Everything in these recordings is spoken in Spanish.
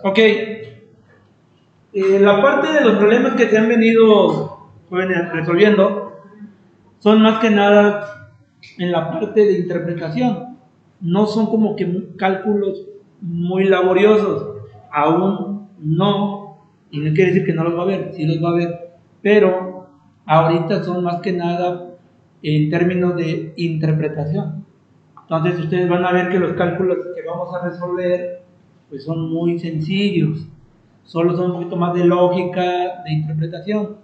Ok, la parte de los problemas que se han venido resolviendo son más que nada en la parte de interpretación. No son como que cálculos muy laboriosos, aún no, y no quiere decir que no los va a ver, sí los va a ver, pero ahorita son más que nada en términos de interpretación. Entonces ustedes van a ver que los cálculos que vamos a resolver pues son muy sencillos, solo son un poquito más de lógica, de interpretación,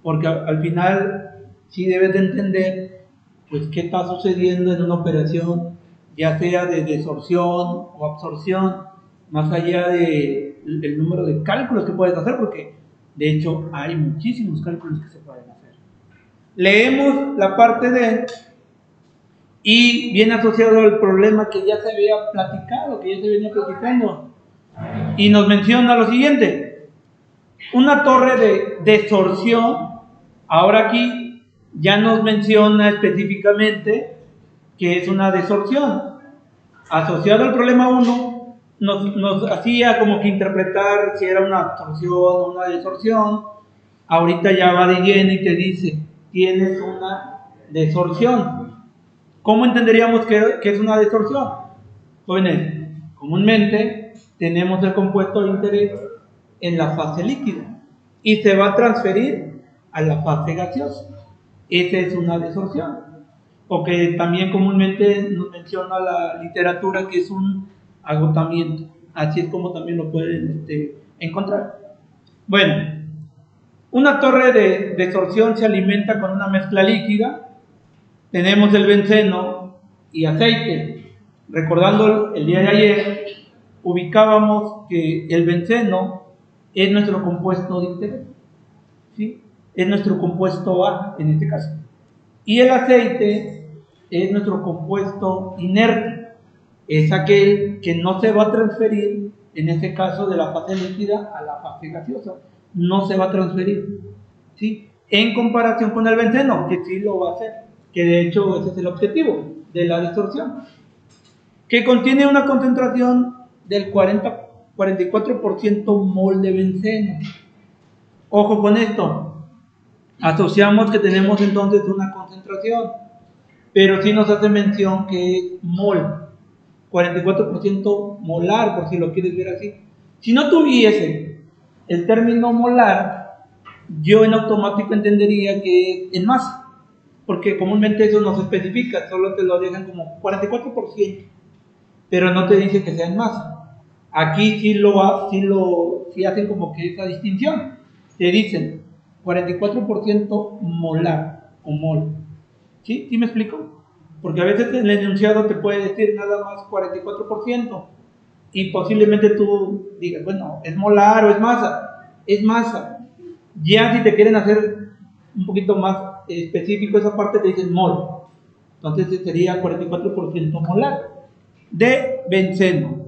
porque al final sí debes de entender pues qué está sucediendo en una operación, ya sea de desorción o absorción, más allá del número de cálculos que puedes hacer, porque de hecho hay muchísimos cálculos que se pueden hacer. Leemos la parte de y viene asociado al problema que ya se había platicado, que ya se venía platicando, y nos menciona lo siguiente: una torre de desorción. Ahora aquí ya nos menciona específicamente que es una desorción. Asociado al problema 1, nos hacía como que interpretar si era una absorción o una desorción. Ahorita ya va de lleno y te dice, tienes una desorción. ¿Cómo entenderíamos que es una desorción? Jóvenes, comúnmente tenemos el compuesto de interés en la fase líquida y se va a transferir a la fase gaseosa. Esa es una desorción. O que también comúnmente nos menciona la literatura que es un agotamiento. Así es como también lo pueden encontrar. Bueno, una torre de desorción se alimenta con una mezcla líquida. Tenemos el benceno y aceite. Recordando el día de ayer, ubicábamos que el benceno es nuestro compuesto de interés, ¿sí? Es nuestro compuesto A en este caso. Y el aceite es nuestro compuesto inerte, es aquel que no se va a transferir, en este caso de la fase líquida a la fase gaseosa, no se va a transferir, ¿sí? En comparación con el benceno, que sí lo va a hacer, que de hecho ese es el objetivo de la distorsión, que contiene una concentración del 44% mol de benceno. Ojo con esto, asociamos que tenemos entonces una concentración, pero sí nos hace mención que es mol, 44% molar, por si lo quieres ver así. Si no tuviese el término molar, yo en automático entendería que es en masa, porque comúnmente eso no se especifica, solo te lo dejan como 44%, pero no te dice que sea en masa. Aquí sí hacen como que esa distinción, te dicen 44% molar o mol. ¿Sí? ¿Sí me explico? Porque a veces el enunciado te puede decir nada más 44% y posiblemente tú digas, bueno, ¿es molar o es masa? Es masa. Ya si te quieren hacer un poquito más específico esa parte, te dicen mol. Entonces sería 44% molar de benceno.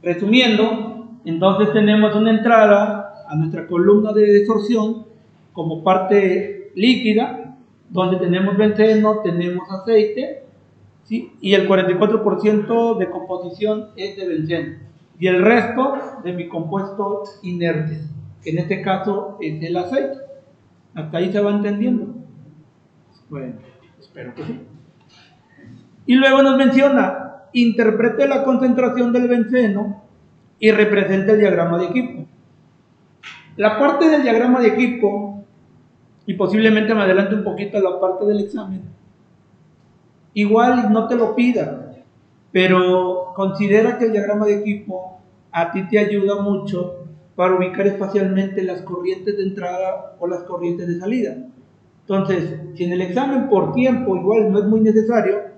Resumiendo, entonces tenemos una entrada a nuestra columna de desorción como parte líquida, donde tenemos benceno, tenemos aceite, ¿sí? Y el 44% de composición es de benceno. Y el resto de mi compuesto inerte, que en este caso es el aceite. ¿Hasta ahí se va entendiendo? Bueno, espero que sí. Y luego nos menciona, interprete la concentración del benceno y represente el diagrama de equipo. La parte del diagrama de equipo, y posiblemente me adelante un poquito a la parte del examen, igual no te lo pida, pero considera que el diagrama de equipo a ti te ayuda mucho para ubicar espacialmente las corrientes de entrada o las corrientes de salida. Entonces, si en el examen por tiempo igual no es muy necesario,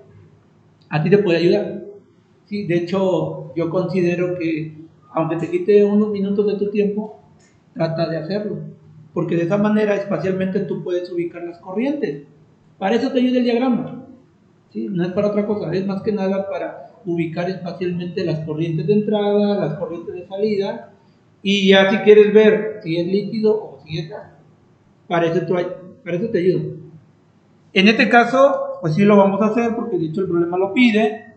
a ti te puede ayudar. Sí, de hecho, yo considero que aunque te quite unos minutos de tu tiempo, trata de hacerlo, porque de esa manera espacialmente tú puedes ubicar las corrientes. Para eso te ayuda el diagrama, ¿sí? No es para otra cosa, es más que nada para ubicar espacialmente las corrientes de entrada, las corrientes de salida, y ya si quieres ver si es líquido o si es gas, para eso te ayuda. En este caso, pues sí lo vamos a hacer porque de hecho el problema lo pide.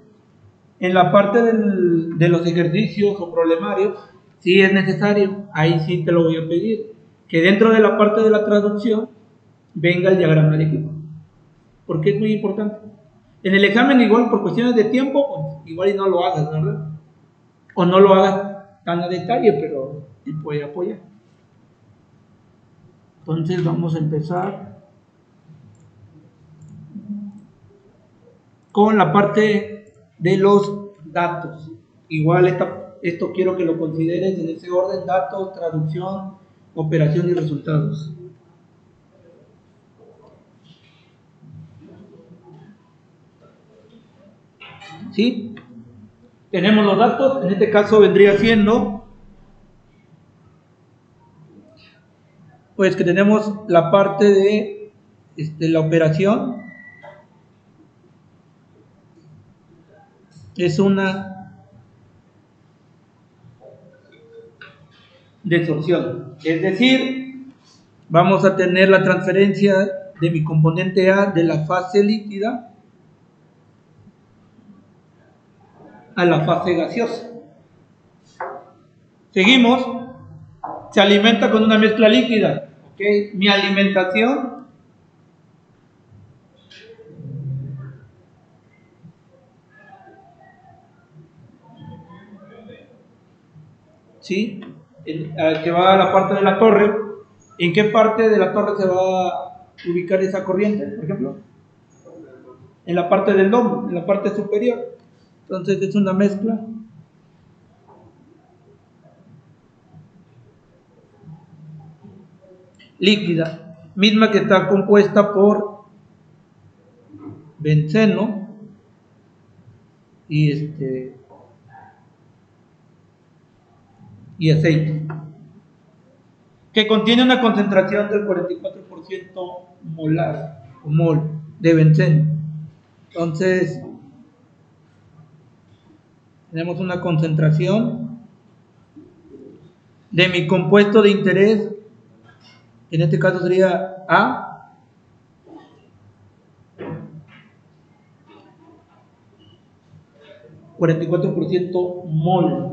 En la parte de los ejercicios o problemarios, Si es necesario, ahí sí te lo voy a pedir, que dentro de la parte de la traducción venga el diagrama de equipo, porque es muy importante. En el examen igual por cuestiones de tiempo, pues, igual y no lo hagas, ¿verdad? O no lo hagas tan a detalle, pero te puede apoyar. Entonces vamos a empezar con la parte de los datos. Igual esto quiero que lo consideres en ese orden: datos, traducción, operación y resultados. ¿Sí? Tenemos los datos, en este caso vendría siendo, pues que tenemos la parte de la operación, es una desorción, es decir, vamos a tener la transferencia de mi componente A de la fase líquida a la fase gaseosa. Seguimos, se alimenta con una mezcla líquida, ¿ok? Mi alimentación ¿sí? Que va a la parte de la torre. ¿En qué parte de la torre se va a ubicar esa corriente, por ejemplo? En la parte del domo, en la parte superior. Entonces es una mezcla líquida, misma que está compuesta por benceno y y aceite, que contiene una concentración del 44% molar o mol de benceno. Entonces tenemos una concentración de mi compuesto de interés, en este caso sería A, (44% mol).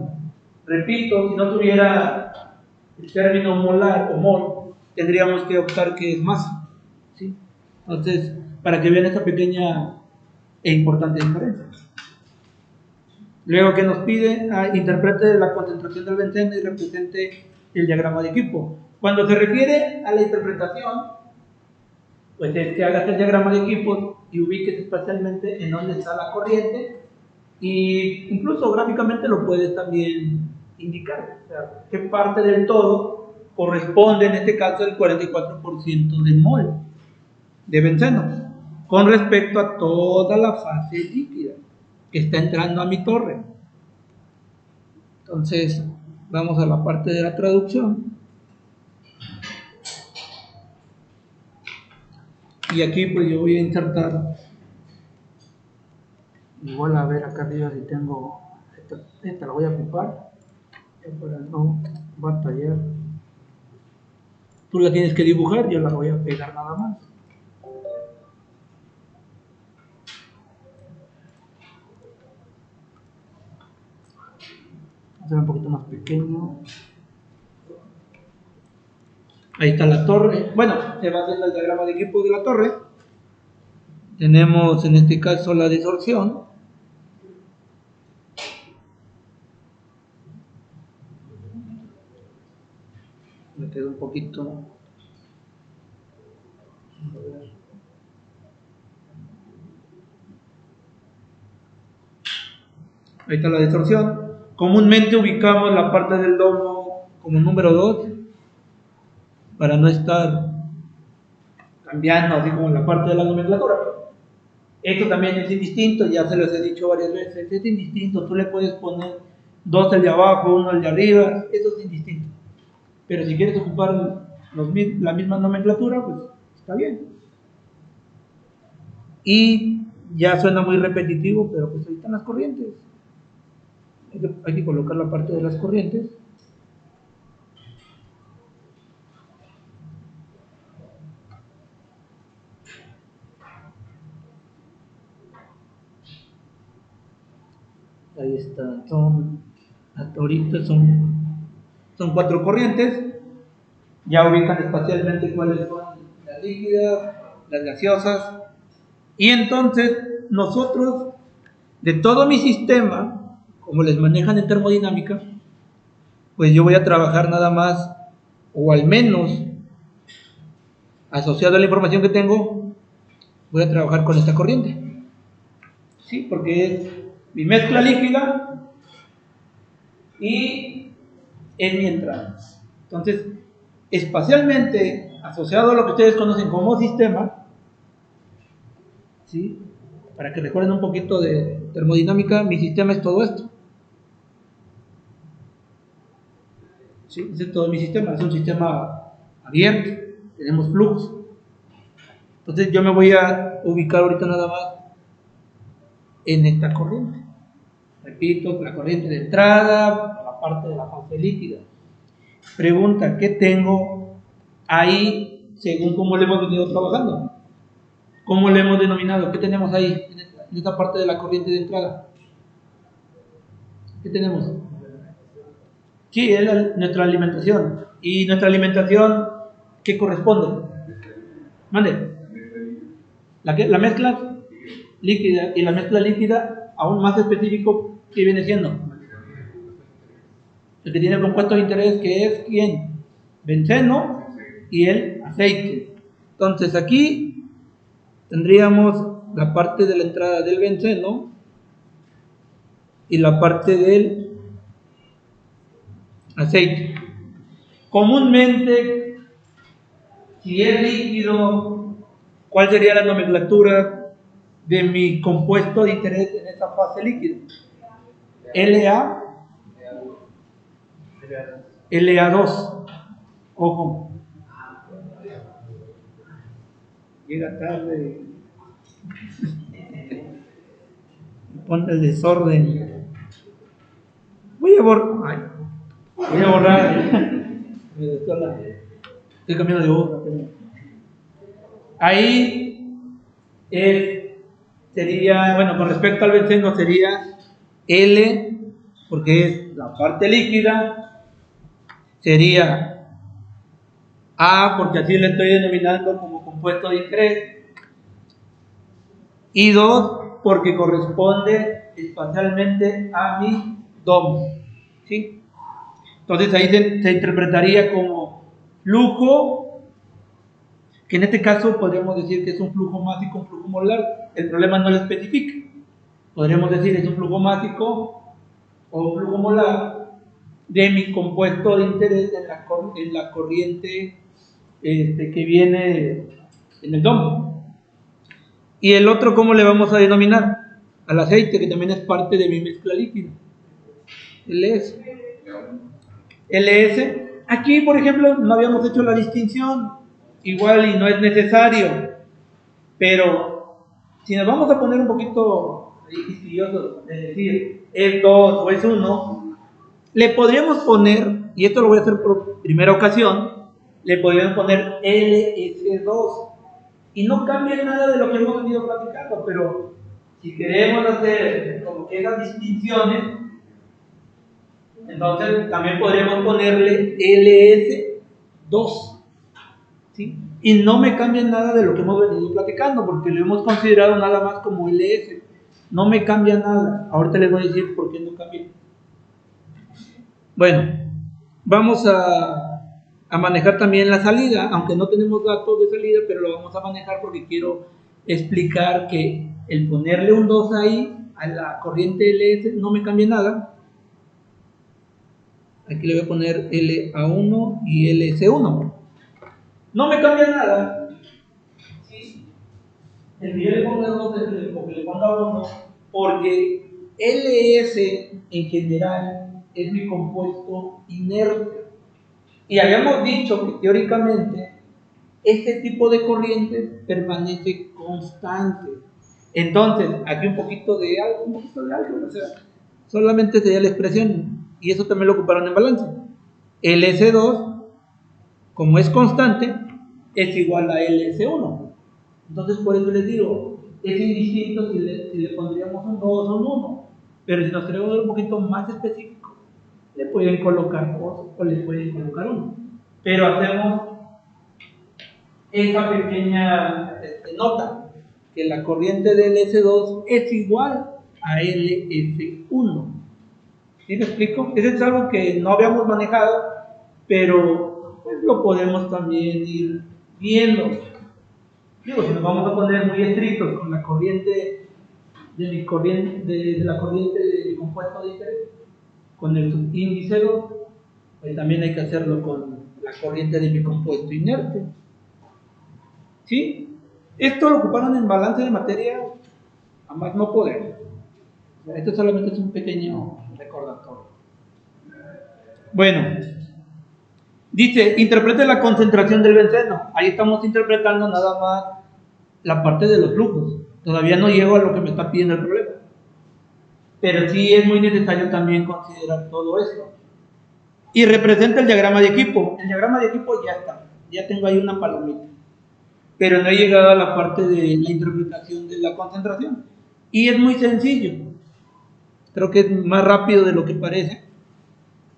Repito, si no tuviera el término molar o mol, tendríamos que optar que es masa, ¿sí? Entonces, para que vean esta pequeña e importante diferencia. Luego, que nos pide, interprete la concentración del benceno y represente el diagrama de equipo. Cuando se refiere a la interpretación, pues es que hagas el diagrama de equipo y ubiques espacialmente en dónde está la corriente, y incluso gráficamente lo puedes también indicar, o sea, qué parte del todo corresponde, en este caso, el 44% de mol de benceno con respecto a toda la fase líquida que está entrando a mi torre. Entonces vamos a la parte de la traducción, y aquí pues yo voy a insertar, igual a ver acá arriba si tengo esta la voy a ocupar para no batallar. Tú la tienes que dibujar, yo la voy a pegar nada más. Hacer un poquito más pequeño. Ahí está la torre. Bueno, se va haciendo el diagrama de equipo de la torre. Tenemos en este caso la disorción. Me quedó un poquito. Ahí está la distorsión. Comúnmente ubicamos la parte del domo como número 2 para no estar cambiando así como la parte de la nomenclatura. Esto también es indistinto, ya se los he dicho varias veces, es indistinto. Tú le puedes poner 2 el de abajo, 1 el de arriba, eso es indistinto. Pero si quieres ocupar la misma nomenclatura, pues está bien. Y ya suena muy repetitivo, pero pues ahí están las corrientes. Hay que colocar la parte de las corrientes. Ahí está, hasta ahorita son Son 4 corrientes, ya ubican espacialmente cuáles son las líquidas, las gaseosas, y entonces nosotros, de todo mi sistema, como les manejan en termodinámica, pues yo voy a trabajar nada más, o al menos asociado a la información que tengo, voy a trabajar con esta corriente. ¿Sí? Porque es mi mezcla líquida y es mi entrada. Entonces, espacialmente, asociado a lo que ustedes conocen como sistema, ¿sí? Para que recuerden un poquito de termodinámica, mi sistema es todo esto. ¿Sí? Ese es todo mi sistema, es un sistema abierto, tenemos flujos. Entonces yo me voy a ubicar ahorita nada más en esta corriente. Repito, la corriente de entrada, la parte de la fase líquida. Pregunta, ¿qué tengo ahí según cómo le hemos venido trabajando? ¿Cómo le hemos denominado? ¿Qué tenemos ahí en esta parte de la corriente de entrada? ¿Qué tenemos? Sí, es nuestra alimentación. ¿Y nuestra alimentación qué corresponde? Mande. La mezcla líquida. Y la mezcla líquida, aún más específico, ¿qué viene siendo? El que tiene el compuesto de interés, que es ¿quién? Benceno y el aceite. Entonces aquí tendríamos la parte de la entrada del benceno y la parte del aceite. Comúnmente, si es líquido, ¿cuál sería la nomenclatura de mi compuesto de interés en esta fase líquida? La2. Ojo. Llega tarde. Pone el desorden. Voy a borrar. Estoy cambiando de hoja. Ahí sería, bueno, con respecto al benceno sería L, porque es la parte líquida. Sería A, porque así le estoy denominando como compuesto de interés. Y 2, porque corresponde espacialmente a mi domo. ¿Sí? Entonces ahí se interpretaría como flujo, que en este caso podríamos decir que es un flujo másico, un flujo molar. El problema no lo especifica. Podríamos decir es un flujo másico o un flujo molar de mi compuesto de interés en la corriente que viene en el domo. Y el otro, ¿cómo le vamos a denominar? Al aceite, que también es parte de mi mezcla líquida. LS. Aquí, por ejemplo, no habíamos hecho la distinción, igual y no es necesario, pero si nos vamos a poner un poquito quisquillosos de decir es 2 o es 1, le podríamos poner, y esto lo voy a hacer por primera ocasión, le podríamos poner LS2. Y no cambia nada de lo que hemos venido platicando, pero si queremos hacer como que esas distinciones, entonces también podríamos ponerle LS2. ¿Sí? Y no me cambia nada de lo que hemos venido platicando, porque lo hemos considerado nada más como LS. No me cambia nada. Ahorita les voy a decir por qué no cambia. Bueno, vamos a manejar también la salida, aunque no tenemos datos de salida, pero lo vamos a manejar porque quiero explicar que el ponerle un 2 ahí a la corriente LS no me cambia nada. Aquí le voy a poner LA1 y LS1. No me cambia nada. ¿Sí? El que yo le ponga 2 o que le ponga 1, porque LS en general es mi compuesto inerte. Y habíamos dicho que teóricamente este tipo de corrientes permanece constante. Entonces, aquí un poquito de algo, o sea, solamente sería la expresión, y eso también lo ocuparon en balance. El S2, como es constante, es igual a LS1. Entonces, por eso les digo, es indistinto si le pondríamos un 2 o un 1. Pero si nos queremos ver un poquito más específico, le pueden colocar dos o le pueden colocar uno. Pero hacemos esa pequeña nota, que la corriente del S2 es igual a LS1. ¿Sí me explico? Eso es algo que no habíamos manejado, pero pues, lo podemos también ir viendo. Digo, si nos vamos a poner muy estrictos con la corriente de la corriente de mi compuesto de interés, con el subíndice 2, pues también hay que hacerlo con la corriente de mi compuesto inerte. ¿Sí? Esto lo ocuparon en balance de materia a más no poder. Esto solamente es un pequeño recordatorio. Bueno, dice, interprete la concentración del benceno. Ahí estamos interpretando nada más la parte de los flujos. Todavía no llego a lo que me está pidiendo el problema. Pero sí es muy necesario también considerar todo esto. Y representa el diagrama de equipo. El diagrama de equipo ya está. Ya tengo ahí una palomita. Pero no he llegado a la parte de la interpretación de la concentración. Y es muy sencillo. Creo que es más rápido de lo que parece.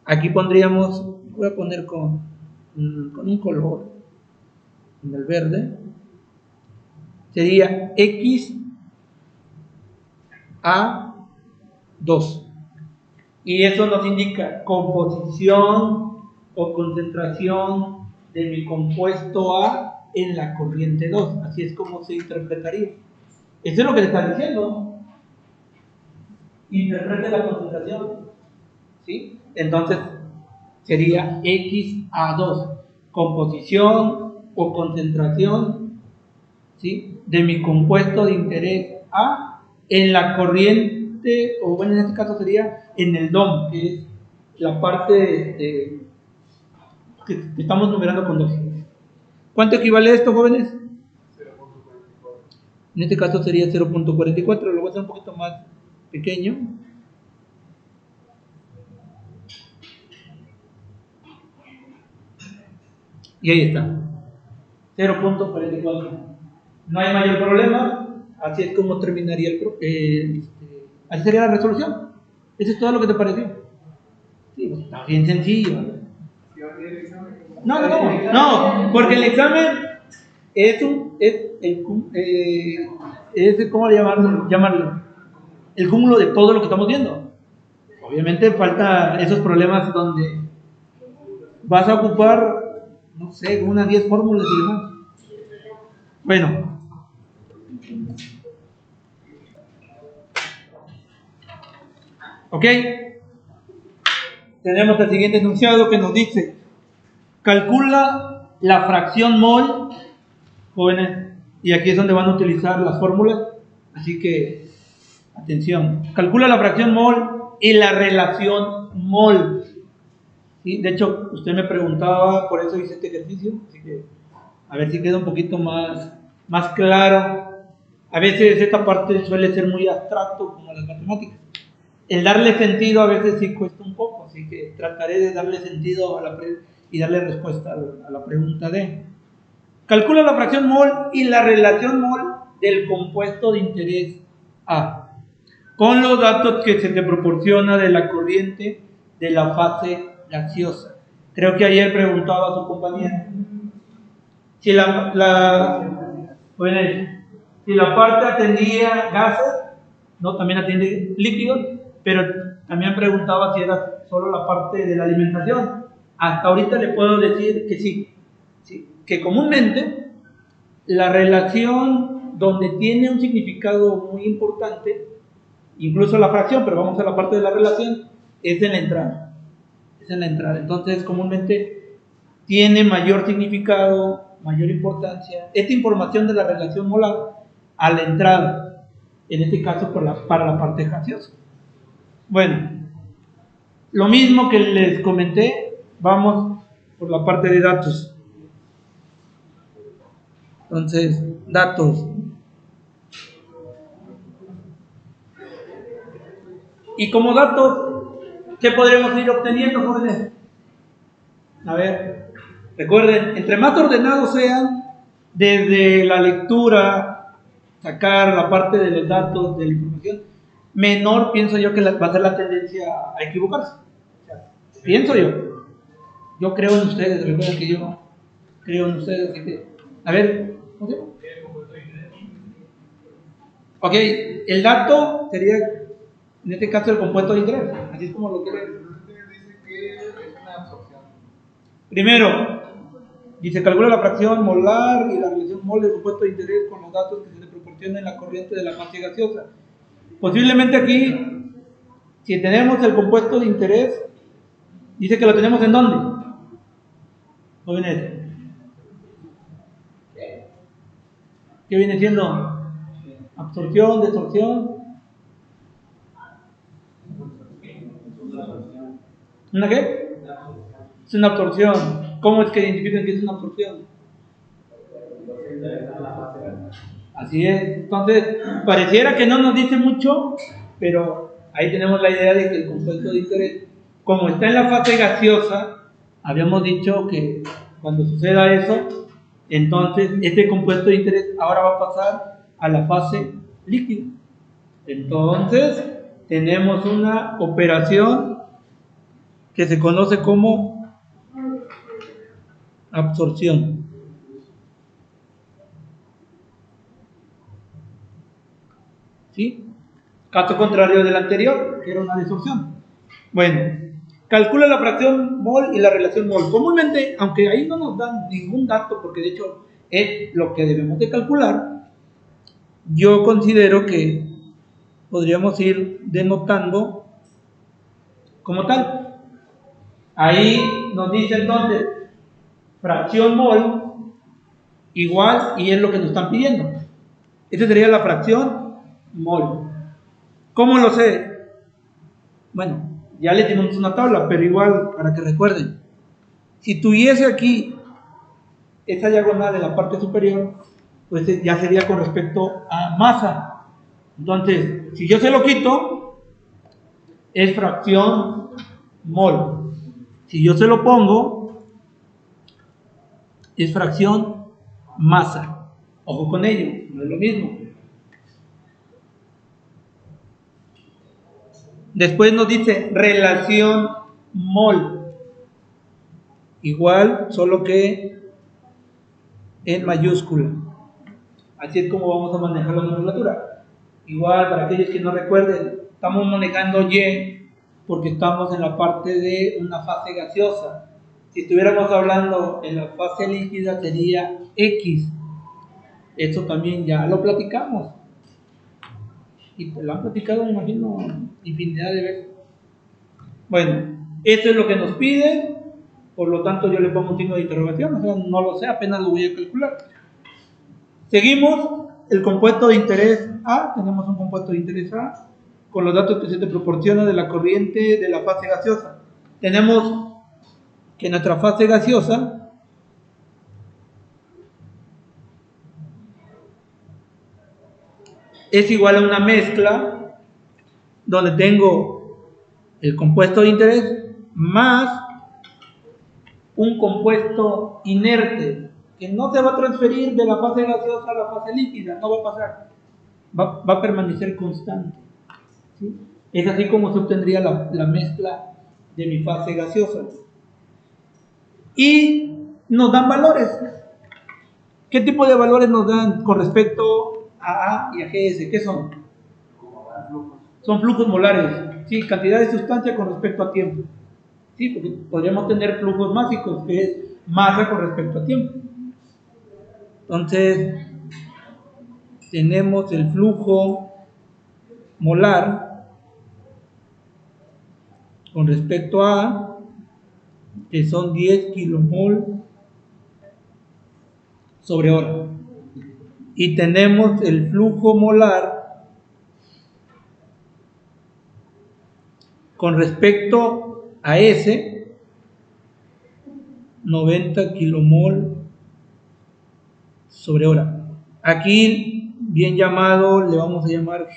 Aquí pondríamos, voy a poner con un color, en el verde, sería X a 2. Y eso nos indica composición o concentración de mi compuesto A en la corriente 2. Así es como se interpretaría. Eso es lo que le está diciendo. Interprete la concentración. ¿Sí? Entonces sería X a 2. Composición o concentración, ¿sí?, de mi compuesto de interés A en la corriente, o bueno, en este caso sería en el DOM, que es la parte que estamos numerando con 2. ¿Cuánto equivale a esto, jóvenes? 0.44. En este caso sería 0.44, lo voy a hacer un poquito más pequeño. Y ahí está, 0.44. No hay mayor problema, así es como terminaría así sería la resolución. Eso es todo lo que te pareció. Sí, pues, está bien sencillo. No, porque el examen es ¿cómo llamarlo? El cúmulo de todo lo que estamos viendo. Obviamente falta esos problemas donde vas a ocupar, no sé, unas 10 fórmulas y demás. Bueno. ¿Ok? Tenemos el siguiente enunciado que nos dice: calcula la fracción mol, jóvenes, y aquí es donde van a utilizar las fórmulas, así que, atención, calcula la fracción mol y la relación mol. ¿Sí? De hecho, usted me preguntaba, por eso hice este ejercicio, así que a ver si queda un poquito más claro. A veces esta parte suele ser muy abstracto, como las matemáticas. El darle sentido a veces sí cuesta un poco, así que trataré de darle sentido y darle respuesta a la pregunta de: calcula la fracción mol y la relación mol del compuesto de interés A con los datos que se te proporciona de la corriente de la fase gaseosa. Creo que ayer preguntaba a su compañera si si la parte atendía gases, no, también atiende líquidos, pero también preguntaba si era solo la parte de la alimentación. Hasta ahorita le puedo decir que sí, que comúnmente la relación donde tiene un significado muy importante, incluso la fracción, pero vamos a la parte de la relación, es en la entrada. Es en la entrada. Entonces, comúnmente tiene mayor significado, mayor importancia esta información de la relación molar a la entrada, en este caso para la parte gaseosa. Bueno, lo mismo que les comenté, vamos por la parte de datos. Entonces, datos. Y como datos, ¿qué podremos ir obteniendo, jóvenes? A ver, recuerden, entre más ordenados sean, desde la lectura, sacar la parte de los datos, de la información, menor pienso yo que va a ser la tendencia a equivocarse. O sea, Pienso yo. Yo creo en ustedes, recuerden que yo creo en ustedes. Así que, a ver, ¿cómo se llama? Ok, el dato sería, en este caso, el compuesto de interés. Así es como lo quiere. Dice que es una absorción. Primero, dice, calcula la fracción molar y la relación mol del compuesto de interés con los datos que se le proporcionan en la corriente de la fase gaseosa. Posiblemente aquí, si tenemos el compuesto de interés, dice que lo tenemos ¿en dónde? Jóvenes, ¿qué viene siendo? Absorción, desorción. ¿Una qué? Es una absorción. ¿Cómo es que identifican que es una absorción? Así es. Entonces, pareciera que no nos dice mucho, pero ahí tenemos la idea de que el compuesto de interés, como está en la fase gaseosa, habíamos dicho que cuando suceda eso, entonces este compuesto de interés ahora va a pasar a la fase líquida. Entonces, tenemos una operación que se conoce como absorción. ¿Sí? Caso contrario del anterior, que era una desorción. Bueno, calcula la fracción mol y la relación mol. Comúnmente, aunque ahí no nos dan ningún dato, porque de hecho es lo que debemos de calcular, yo considero que podríamos ir denotando como tal. Ahí nos dice entonces fracción mol igual, y es lo que nos están pidiendo. Esta sería la fracción mol. ¿Cómo lo sé? Bueno, ya le tenemos una tabla, pero igual para que recuerden. Si tuviese aquí esa diagonal en la parte superior, pues ya sería con respecto a masa. Entonces, si yo se lo quito, es fracción mol. Si yo se lo pongo, es fracción masa. Ojo con ello, no es lo mismo. Después nos dice relación mol. Igual, solo que en mayúscula. Así es como vamos a manejar la nomenclatura. Igual, para aquellos que no recuerden, estamos manejando Y porque estamos en la parte de una fase gaseosa. Si estuviéramos hablando en la fase líquida sería X. Esto también ya lo platicamos. Y lo han platicado, me imagino, infinidad de veces. Bueno, esto es lo que nos piden, por lo tanto yo le pongo un signo de interrogación, o sea, no lo sé, apenas lo voy a calcular. Seguimos, el compuesto de interés A, tenemos un compuesto de interés A, con los datos que se te proporciona de la corriente de la fase gaseosa. Tenemos que nuestra fase gaseosa es igual a una mezcla donde tengo el compuesto de interés más un compuesto inerte que no se va a transferir de la fase gaseosa a la fase líquida, no va a pasar, va a permanecer constante. ¿Sí? Es así como se obtendría la mezcla de mi fase gaseosa. Y nos dan valores. ¿Qué tipo de valores nos dan con respecto a A y a GS? ¿Qué son? Son flujos molares, ¿sí? Cantidad de sustancia con respecto a tiempo. ¿Sí? Porque podríamos tener flujos másicos, que es masa con respecto a tiempo. Entonces, tenemos el flujo molar con respecto a A, que son 10 kilomol sobre hora. Y tenemos el flujo molar con respecto a S, 90 kilomol sobre hora. Aquí, bien llamado, le vamos a llamar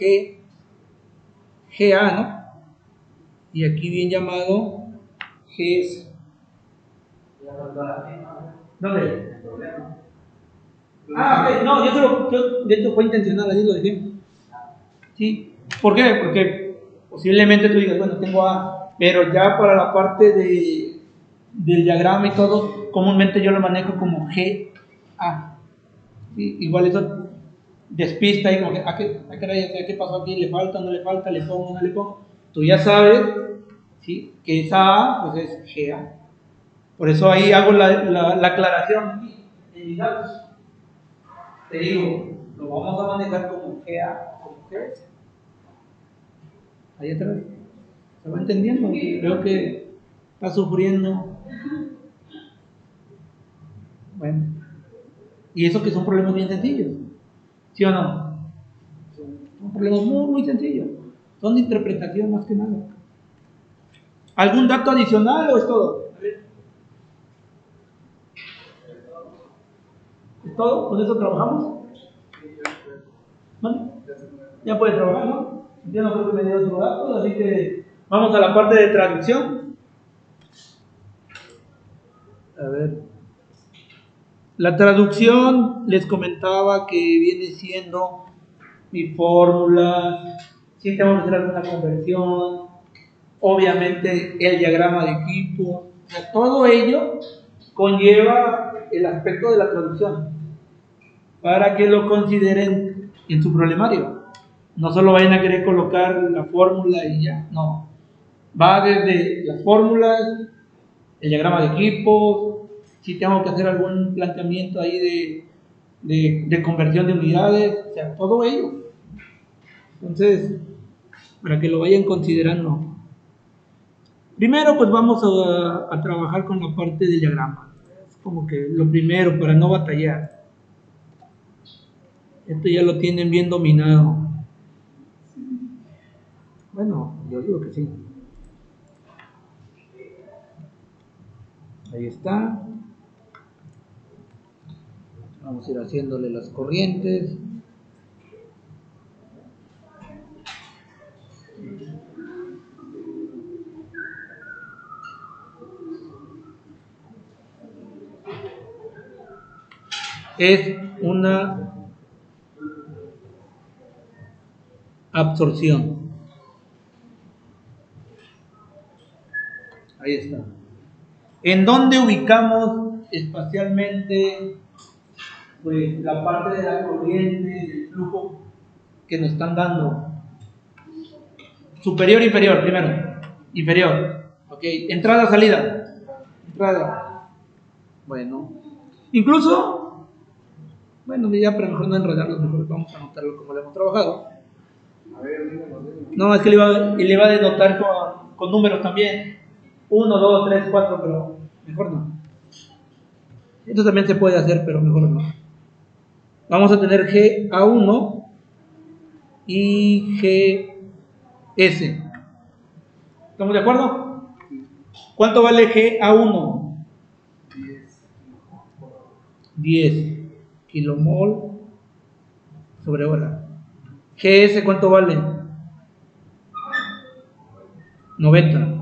GA, ¿no? Y aquí bien llamado GS. ¿Dónde? Ah, ok, no, yo de hecho fue intencional, así lo dejé. ¿Sí? ¿Por qué? Porque posiblemente tú digas, bueno, tengo A, Pero ya para la parte del diagrama y todo, comúnmente yo lo manejo como GA. ¿Sí? Igual eso despista y como que, ¿qué pasó aquí? ¿Le falta, no le falta? ¿Le pongo, no le pongo? Tú ya sabes, ¿sí?, que esa A pues es GA. Por eso ahí hago la aclaración en mis datos. Te digo, lo vamos a manejar como GA, como GS. Ahí atrás. ¿Se va entendiendo? Creo que está sufriendo. Bueno. Y eso que son problemas bien sencillos. ¿Sí o no? Son problemas muy, muy sencillos. Son de interpretación más que nada. ¿Algún dato adicional o es todo? ¿Es todo? ¿Con eso trabajamos? ¿Vale? Ya puede trabajar, ¿no? Yo no creo que me dé otro dato, así que vamos a la parte de traducción. A ver. La traducción les comentaba que viene siendo mi fórmula, si tengo que hacer alguna conversión, obviamente el diagrama de equipo, o sea, todo ello conlleva el aspecto de la traducción para que lo consideren en su problemario. No solo vayan a querer colocar la fórmula y ya, no. Va desde las fórmulas, el diagrama de equipos, si tengo que hacer algún planteamiento ahí de conversión de unidades, o sea, todo ello. Entonces, para que lo vayan considerando. Primero, pues vamos a trabajar con la parte del diagrama. Es como que lo primero, para no batallar. Esto ya lo tienen bien dominado. Bueno, yo digo que sí. Ahí está. Vamos a ir haciéndole las corrientes. Es una absorción. Ahí está. ¿En dónde ubicamos espacialmente pues la parte de la corriente, del flujo que nos están dando? Superior, inferior, primero. Inferior. Ok. Entrada, salida. Entrada. Bueno. Incluso, bueno, ya para mejor no enredarlos, mejor vamos a anotarlo como lo hemos trabajado. A ver, díganos. No, es que le iba a denotar con números también. 1, 2, 3, 4, pero mejor no. Esto también se puede hacer, pero mejor no. Vamos a tener GA1 y GS. ¿Estamos de acuerdo? ¿Cuánto vale GA1? 10 kilomol sobre hora. GS, ¿cuánto vale? 90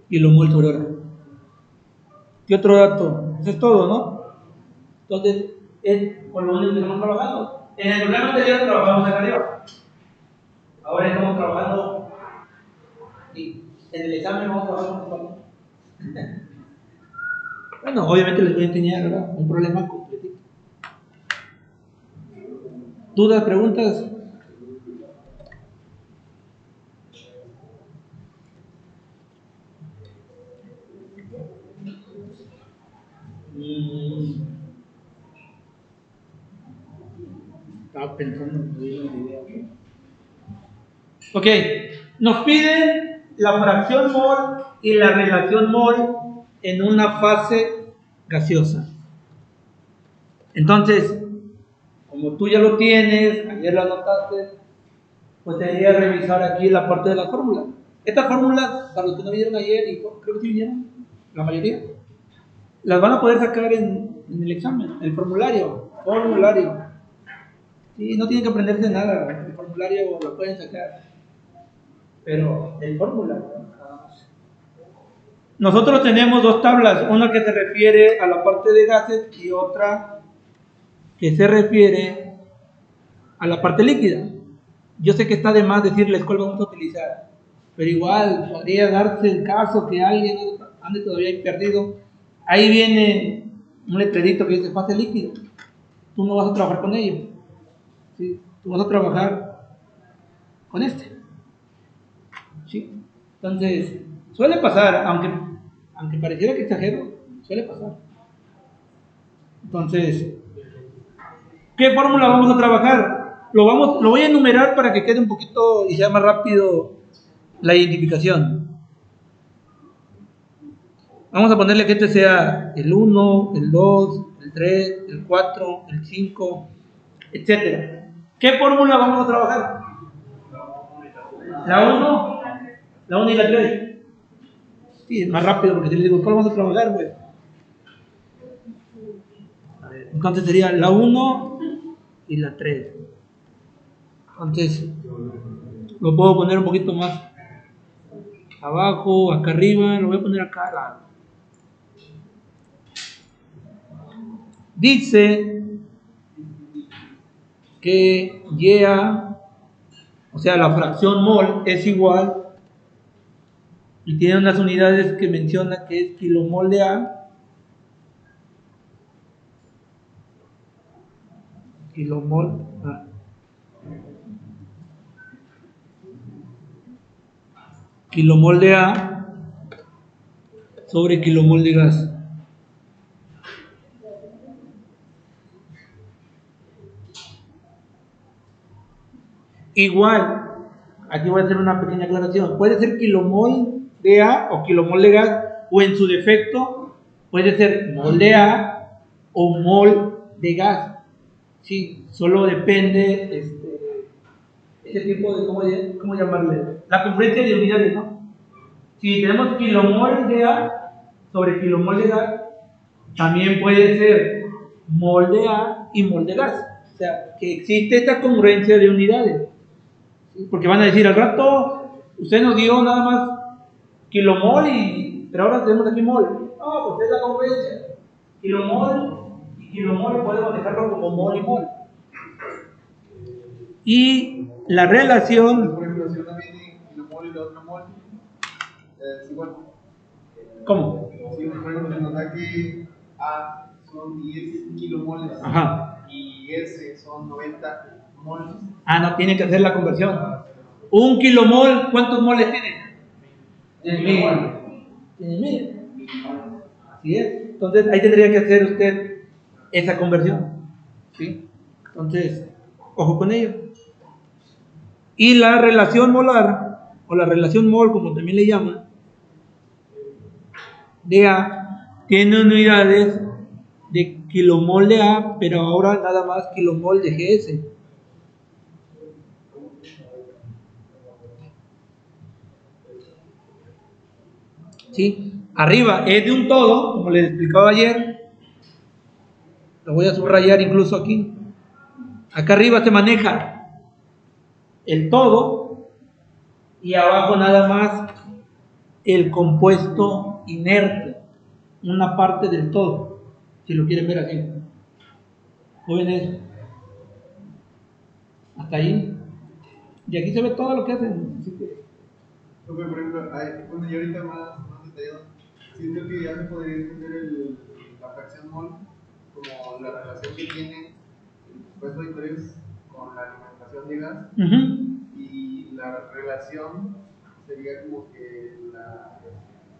kilomol sobre hora. ¿Qué otro dato? Eso es todo, ¿no? Entonces, es con lo único que estamos trabajando. En el programa anterior trabajamos acá arriba. Ahora estamos trabajando y en el examen vamos a trabajar con Bueno, obviamente les voy a enseñar, ¿verdad?, un problema completito. ¿Dudas, preguntas? Estaba pensando en una idea. Ok, nos piden la fracción mol y la relación mol en una fase gaseosa. Entonces, como tú ya lo tienes, ayer lo anotaste, pues debería revisar aquí la parte de la fórmula. Esta fórmula, para los que no vieron ayer, y creo que sí vieron, la mayoría, las van a poder sacar en el examen, el formulario. Sí, no tienen que aprenderse nada, el formulario lo pueden sacar, pero el formulario, nada más. Nosotros tenemos dos tablas, una que se refiere a la parte de gases y otra que se refiere a la parte líquida. Yo sé que está de más decirles cuál vamos a utilizar, pero igual podría darse el caso que alguien ande todavía ahí perdido. Ahí viene un letrerito que dice fase líquida. Tú no vas a trabajar con ello, ¿sí? Tú vas a trabajar con este, ¿sí? Entonces, suele pasar, aunque pareciera que exagero, suele pasar. Entonces, ¿qué fórmula vamos a trabajar? Lo voy a enumerar para que quede un poquito y sea más rápido la identificación. Vamos a ponerle que este sea el 1, el 2, el 3, el 4, el 5, etc. ¿Qué fórmula vamos a trabajar? La 1, la 1 y la 3. Sí, es más rápido porque si le digo, ¿cuál vamos a trabajar, pues? Entonces sería la 1 y la 3. Entonces, lo puedo poner un poquito más abajo, acá arriba, lo voy a poner acá al lado. Dice que YA, o sea, la fracción mol es igual, y tiene unas unidades que menciona que es kilomol de A, kilomol, kilomol de A sobre kilomol de gas. Igual, aquí voy a hacer una pequeña aclaración. Puede ser kilomol de A o kilomol de gas, o en su defecto, puede ser mol de A o mol de gas. Sí, solo depende ese tipo de, ¿cómo llamarle? La conferencia de unidades, ¿no? Si tenemos kilomol de A sobre kilomol de gas, también puede ser mol de A y mol de gas. O sea, que existe esta congruencia de unidades. ¿Sí? Porque van a decir, al rato, usted nos dio nada más kilomol, pero ahora tenemos aquí mol. No, pues es la congruencia. Kilomol y kilomol podemos dejarlo como mol y mol. Y la relación... Por ejemplo, si una viene kilomol y la otra mol, es igual. ¿Cómo? Si por ejemplo nos da que A son 10 kilomoles. Ajá. Y S son 90 moles. Ah, no, tiene que hacer la conversión. Un kilomol, ¿cuántos moles tiene? 10.000. 10.000. Así es. Entonces, ahí tendría que hacer usted esa conversión. ¿Sí? Entonces, ojo con ello. Y la relación molar, o la relación mol, como también le llaman, de A, tiene unidades de kilomol de A, pero ahora nada más kilomol de GS. ¿Sí? Arriba es de un todo, como les explicaba ayer. Lo voy a subrayar incluso aquí. Acá arriba se maneja el todo y abajo nada más el compuesto inerte, una parte del todo, si lo quieren ver así. Jóvenes, hasta ahí. Y aquí se ve todo lo que hacen. Así que... Por ejemplo, bueno, y ahorita más detallado, siento que ya se podría entender la fracción mol como la relación que tiene el compuesto de interés con la alimentación de gas. Y la relación sería como que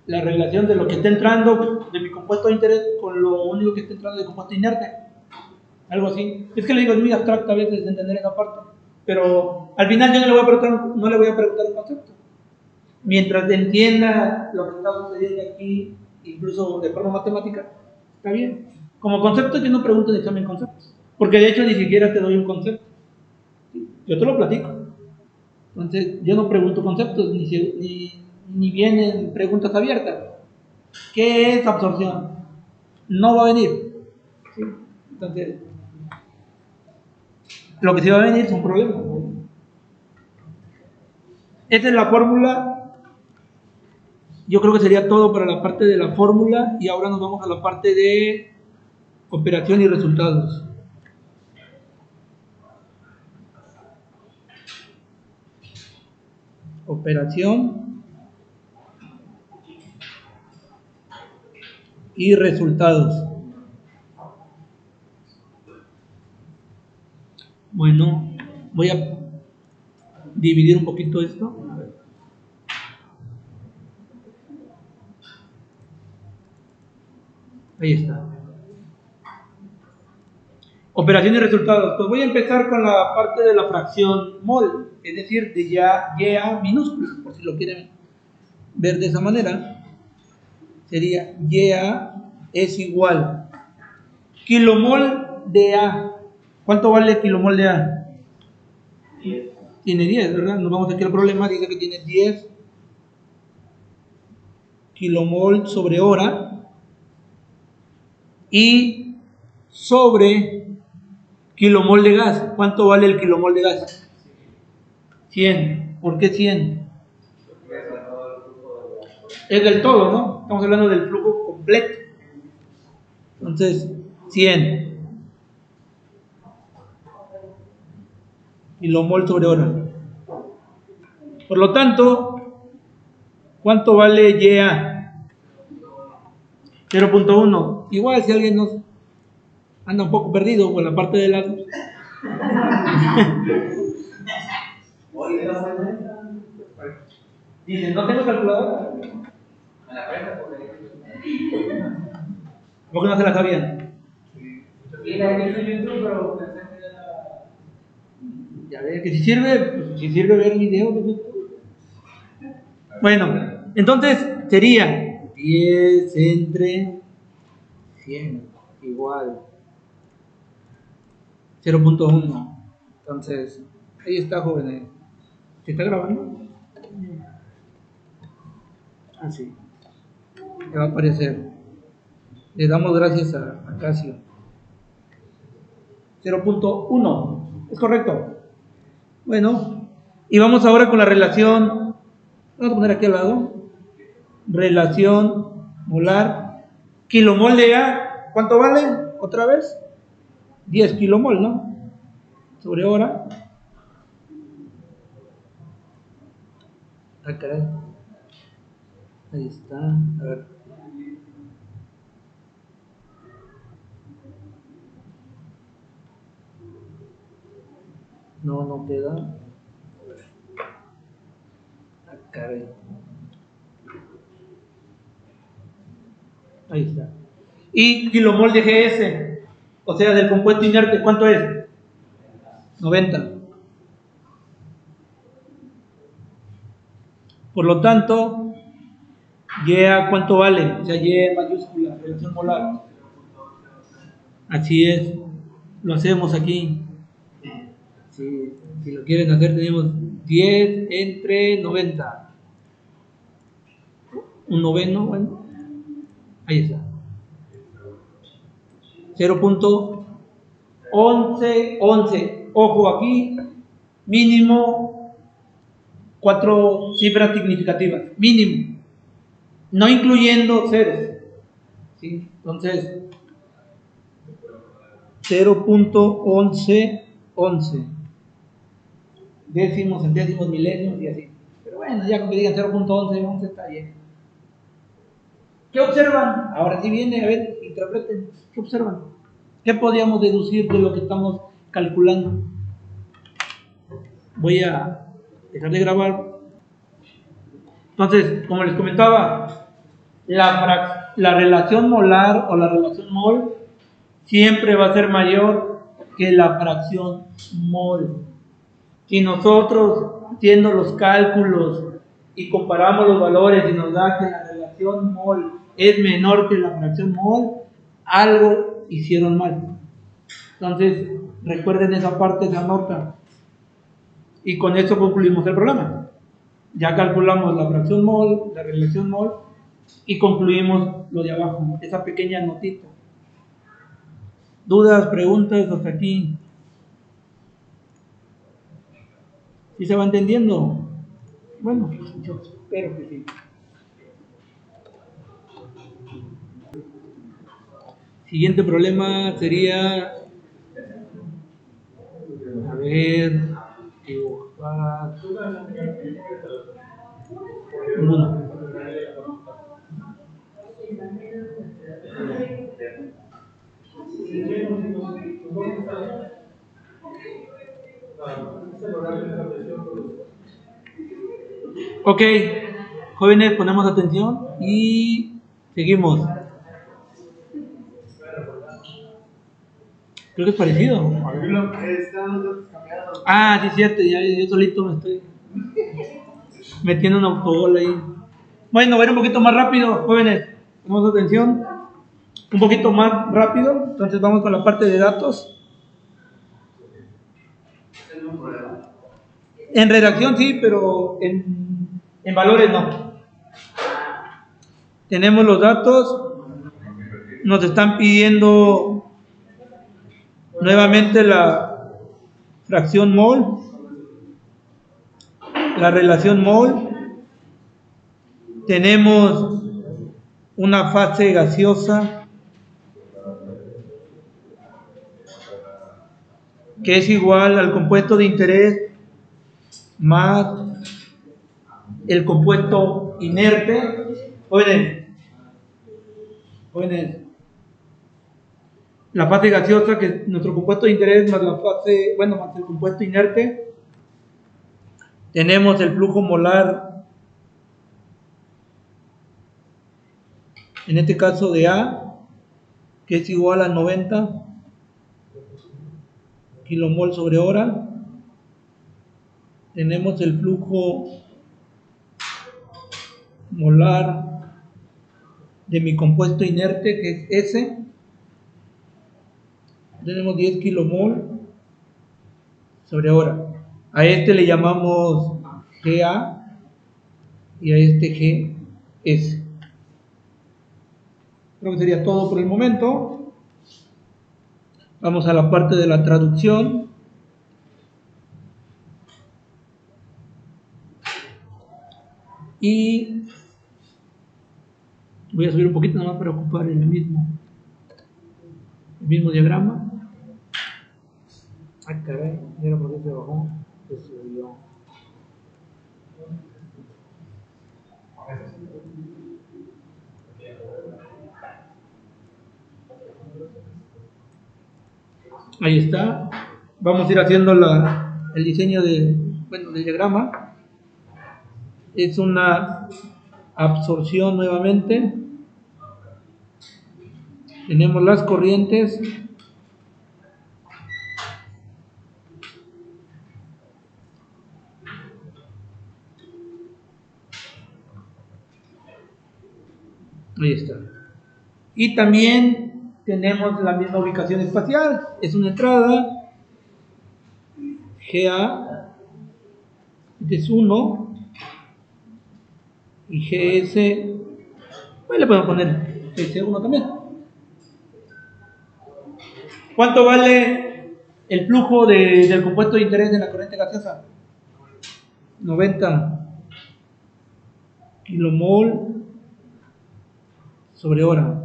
la relación de lo que está entrando de mi compuesto de interés con lo único que está entrando de compuesto inerte. Algo así. Es que le digo, es muy abstracto a veces entender esa parte. Pero al final yo no le voy a preguntar un concepto. Mientras entienda lo que está sucediendo aquí, incluso de forma matemática, está bien. Como concepto yo no pregunto en examen conceptos. Porque de hecho ni siquiera te doy un concepto. Yo te lo platico. Entonces yo no pregunto conceptos, ni vienen preguntas abiertas. ¿Qué es absorción? No va a venir. ¿Sí? Entonces, lo que sí va a venir son problemas. Esa es la fórmula. Yo creo que sería todo para la parte de la fórmula y ahora nos vamos a la parte de operación y resultados. Operación y resultados. Bueno, voy a dividir un poquito esto. A ver. Ahí está. Operación y resultados. Pues voy a empezar con la parte de la fracción mol, es decir, de YA minúscula, por si lo quieren ver de esa manera. Sería YA es igual kilomol de A. ¿Cuánto vale kilomol de A? 10. Tiene 10, ¿verdad? Nos vamos aquí al problema, dice que tiene 10 kilomol sobre hora y sobre kilomol de gas. ¿Cuánto vale el kilomol de gas? 100. ¿Por qué 100? Es del todo, ¿no? Estamos hablando del flujo completo. Entonces, 100 kilomol sobre hora. Por lo tanto, ¿cuánto vale YA? 0.1. Igual si alguien nos anda un poco perdido con la parte de la... Dicen, no tengo calculadora. ¿Por qué no se la sabían? Sí, la he visto en YouTube, pero pensé que era... Ya ve, que si sirve ver videos de YouTube. Bueno, entonces sería 10 entre 100 igual 0.1. Entonces, ahí está, jóvenes. ¿Se está grabando? Así. Le va a aparecer. Le damos gracias a Casio. 0.1. ¿Es correcto? Bueno, y vamos ahora con la relación. Vamos a poner aquí al lado. Relación molar. Kilomol de A. ¿Cuánto vale? Otra vez. 10 kilomol, ¿no? Sobre hora. Ah, caray. Ahí está. A ver. No queda. Ah, caray. Ahí está. Y kilomol de GS, o sea, del compuesto inerte, ¿cuánto es? 90. Por lo tanto, Y ¿cuánto vale? O sea, Y mayúscula, relación molar. Así es. Lo hacemos aquí. Si lo quieren hacer, tenemos 10 entre 90. Un noveno, bueno. Ahí está. 0.1111. Ojo aquí, mínimo 4 cifras significativas. Mínimo. No incluyendo ceros. ¿Sí? Entonces, 0.1111. Décimos, centésimos, milenios y así. Pero bueno, ya con que digan 0.1111 está bien. ¿Qué observan? Ahora sí viene, a ver, interpreten. ¿Qué observan? ¿Qué podríamos deducir de lo que estamos calculando? Voy a dejar de grabar. Entonces, como les comentaba, la relación molar o la relación mol siempre va a ser mayor que la fracción mol. Si nosotros, haciendo los cálculos y comparamos los valores y nos da que la relación mol es menor que la fracción mol, algo hicieron mal. Entonces, recuerden esa parte de la nota. Y con eso concluimos el problema. Ya calculamos la fracción mol, la relación mol y concluimos lo de abajo, esa pequeña notita. ¿Dudas, preguntas hasta aquí? ¿Sí se va entendiendo? Bueno, yo espero que sí. Siguiente problema sería, a ver, dibujar. Ninguno. Ok, jóvenes, ponemos atención y seguimos. Creo que es parecido. Están los datos cambiados. Ah, sí, es cierto, ya yo solito me estoy metiendo un autogol ahí. Bueno, voy a ir un poquito más rápido, jóvenes. Ponemos atención. Un poquito más rápido. Entonces vamos con la parte de datos. En redacción sí, pero en valores no. Tenemos los datos. Nos están pidiendo nuevamente la fracción mol, la relación mol. Tenemos una fase gaseosa que es igual al compuesto de interés más el compuesto inerte. Jóvenes, la fase gaseosa, que es nuestro compuesto de interés más la fase, bueno, más el compuesto inerte. Tenemos el flujo molar, en este caso de A, que es igual a 90 kilomol sobre hora. Tenemos el flujo molar de mi compuesto inerte, que es S. Tenemos 10 kilomol sobre hora. A este le llamamos GA y a este GS. Creo que sería todo por el momento. Vamos a la parte de la traducción. Y voy a subir un poquito nada más para ocupar el mismo diagrama. Ah, caray, mira por qué se bajó. Se subió. Ahí está. Vamos a ir haciendo el diseño del diagrama. Es una absorción nuevamente. Tenemos las corrientes. Ahí está. Y también tenemos la misma ubicación espacial. Es una entrada. GA es 1 y GS, pues le podemos poner GS1 también. ¿Cuánto vale el flujo del compuesto de interés de la corriente gaseosa? 90 kilomol sobre hora.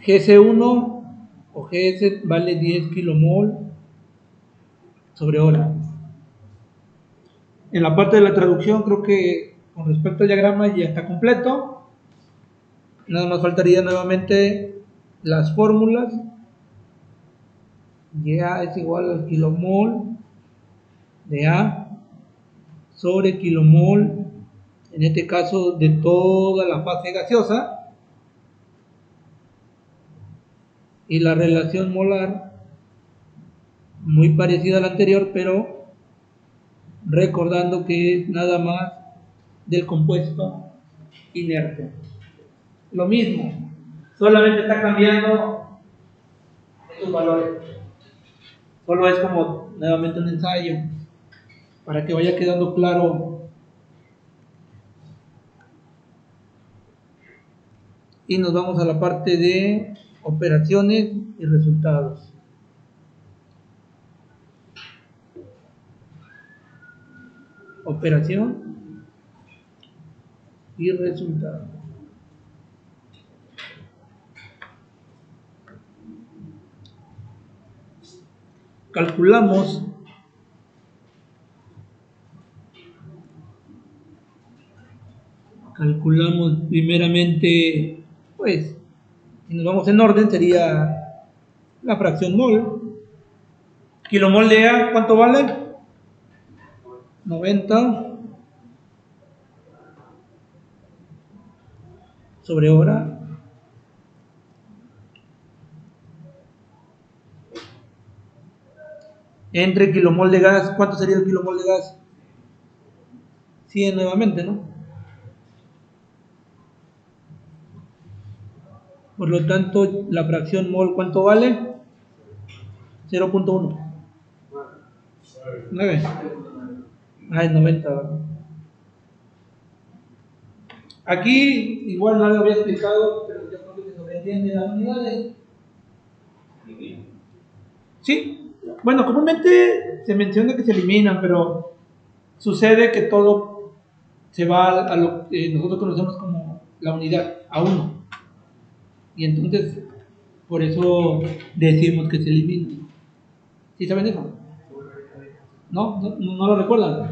GS1 o GS vale 10 kilomol sobre hora. En la parte de la traducción creo que con respecto al diagrama ya está completo. Nada más faltaría nuevamente las fórmulas. Ya es igual al kilomol de A sobre kilomol, en este caso de toda la fase gaseosa, y la relación molar muy parecida a la anterior, pero recordando que es nada más del compuesto inerte. Lo mismo, solamente está cambiando estos valores. Solo es como nuevamente un ensayo para que vaya quedando claro. Y nos vamos a la parte de operaciones y resultados. Operación y resultado. Calculamos Calculamos primeramente, pues, si nos vamos en orden, sería la fracción mol. Kilomol de A, ¿cuánto vale? 90 sobre hora. Entre kilomol de gas, ¿cuánto sería el kilomol de gas? 100 nuevamente, ¿no? Por lo tanto, la fracción mol, ¿cuánto vale? 0.1. 9. Ah, es 90, ¿verdad? Aquí, igual no lo había explicado, pero yo creo que se sobreentiende las unidades. Sí, bueno, comúnmente se menciona que se eliminan, pero sucede que todo se va a lo que nosotros conocemos como la unidad, a 1. Y entonces, por eso decimos que se elimina. ¿Sí saben eso? ¿No lo recuerdan?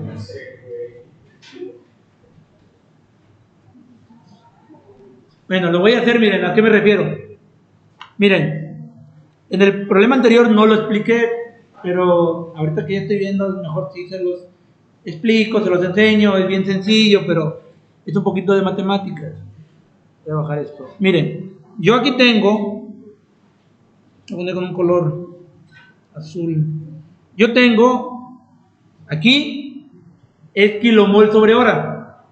Bueno, lo voy a hacer, miren, ¿a qué me refiero? Miren, en el problema anterior no lo expliqué, pero ahorita que ya estoy viendo, mejor sí se los explico, se los enseño, es bien sencillo, pero es un poquito de matemáticas. Voy a bajar esto. Miren, yo aquí tengo, voy a poner con un color azul. Yo tengo, aquí, es kilomol sobre hora.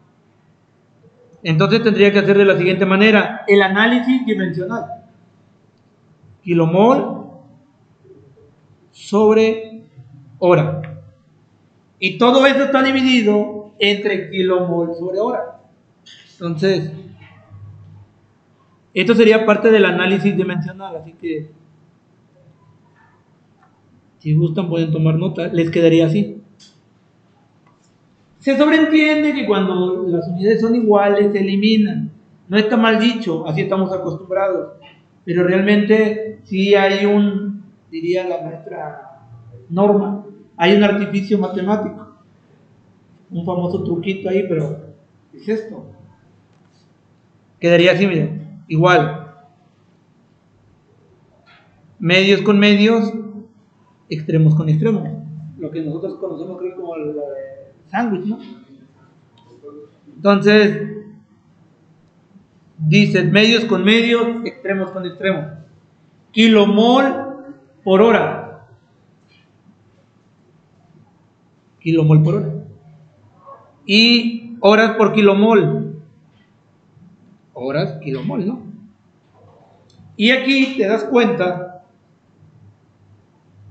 Entonces tendría que hacer de la siguiente manera, el análisis dimensional. Kilomol sobre hora. Y todo esto está dividido entre kilomol sobre hora. Entonces, esto sería parte del análisis dimensional, así que si gustan pueden tomar nota, les quedaría así. Se sobreentiende que cuando las unidades son iguales se eliminan. No está mal dicho, así estamos acostumbrados. Pero realmente sí hay diría la maestra Norma, hay un artificio matemático. Un famoso truquito ahí, pero es esto. Quedaría así, miren, igual. Medios con medios, extremos con extremos. Lo que nosotros conocemos creo como el sándwich, ¿no? Entonces, dice medios con medios, extremos con extremos. Kilomol por hora. Kilomol por hora. Y horas por kilomol. Horas, kilomol, ¿no? Y aquí te das cuenta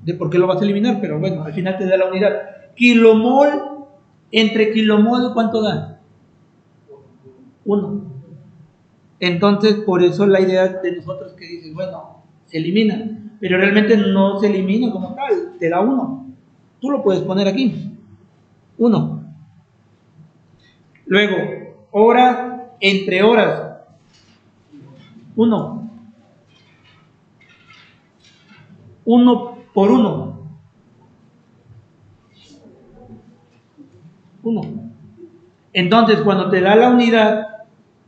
de por qué lo vas a eliminar, pero bueno, al final te da la unidad. Kilomol entre kilomol, ¿cuánto da? 1. Entonces, por eso la idea de nosotros que dices, bueno, se elimina, pero realmente no se elimina como tal, te da 1. Tú lo puedes poner aquí, 1. Luego, horas entre horas, 1. 1 por 1. 1. Entonces, cuando te da la unidad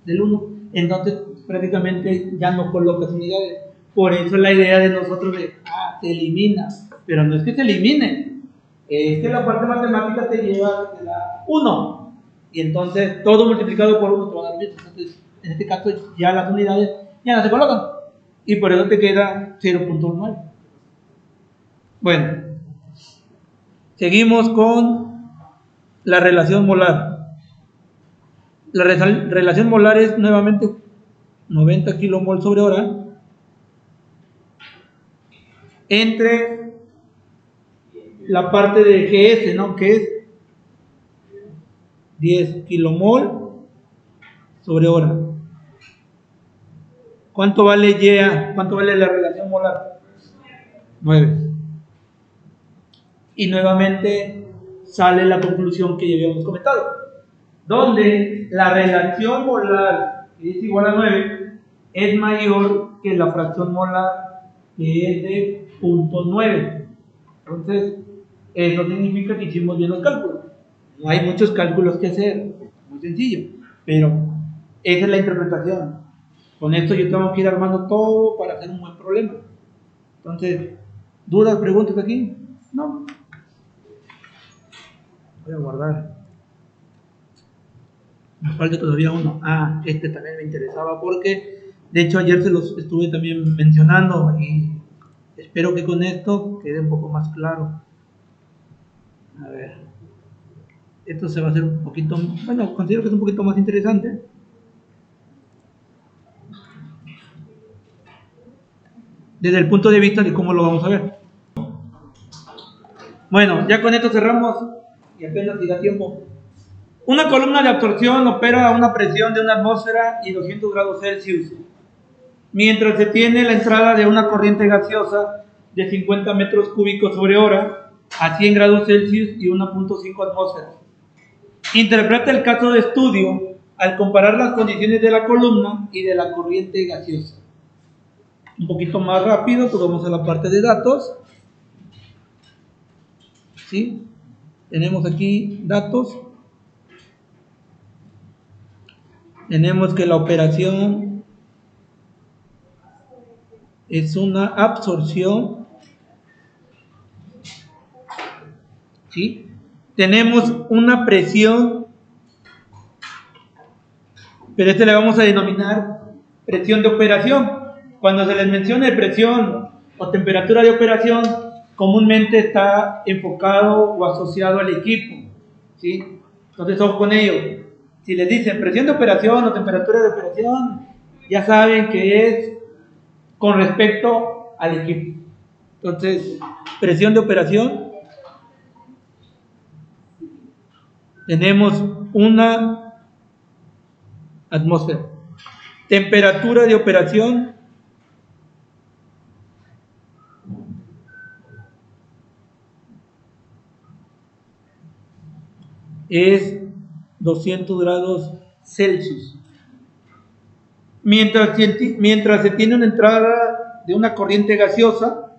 del 1, entonces prácticamente ya no colocas unidades. Por eso la idea de nosotros de, se elimina. Pero no es que se elimine, es que la parte matemática te lleva, te da 1. Y entonces todo multiplicado por 1 te va a dar 10. Entonces, en este caso ya las unidades ya no se colocan. Y por eso te queda 0.9. Bueno, seguimos con la relación molar. La relación molar es nuevamente 90 kilomol sobre hora entre la parte de GS, ¿no? Que es 10 kilomol sobre hora. ¿Cuánto vale YA? ¿Cuánto vale la relación molar? 9. Y nuevamente sale la conclusión que ya habíamos comentado, donde la relación molar, que es igual a 9, es mayor que la fracción molar, que es de 0.9. Entonces, eso significa que hicimos bien los cálculos. No hay muchos cálculos que hacer, muy sencillo, pero Esa es la interpretación. Con esto yo tengo que ir armando todo para hacer un buen problema. Entonces, ¿dudas, preguntas aquí? No. Voy a guardar. Me falta todavía uno. Este también me interesaba porque, de hecho, ayer se los estuve también mencionando y espero que con esto quede un poco más claro. A ver. Esto se va a hacer un poquito, bueno, considero que es un poquito más interesante. Desde el punto de vista de cómo lo vamos a ver. Bueno, ya con esto cerramos y apenas siga tiempo. Una columna de absorción opera a una presión de una atmósfera y 200 grados Celsius, mientras se tiene la entrada de una corriente gaseosa de 50 metros cúbicos sobre hora a 100 grados Celsius y 1.5 atmósferas. Interpreta el caso de estudio al comparar las condiciones de la columna y de la corriente gaseosa. Un poquito más rápido, pues vamos a la parte de datos. ¿Sí? Tenemos aquí datos. Tenemos que la operación es una absorción. ¿Sí? Tenemos una presión, pero le vamos a denominar presión de operación. Cuando se les mencione presión o temperatura de operación, comúnmente está enfocado o asociado al equipo, ¿sí? Entonces, ojo con ello. Si les dicen presión de operación o temperatura de operación, ya saben que es con respecto al equipo. Entonces, presión de operación, tenemos una atmósfera. Temperatura de operación, es 200 grados Celsius. Mientras se tiene una entrada de una corriente gaseosa,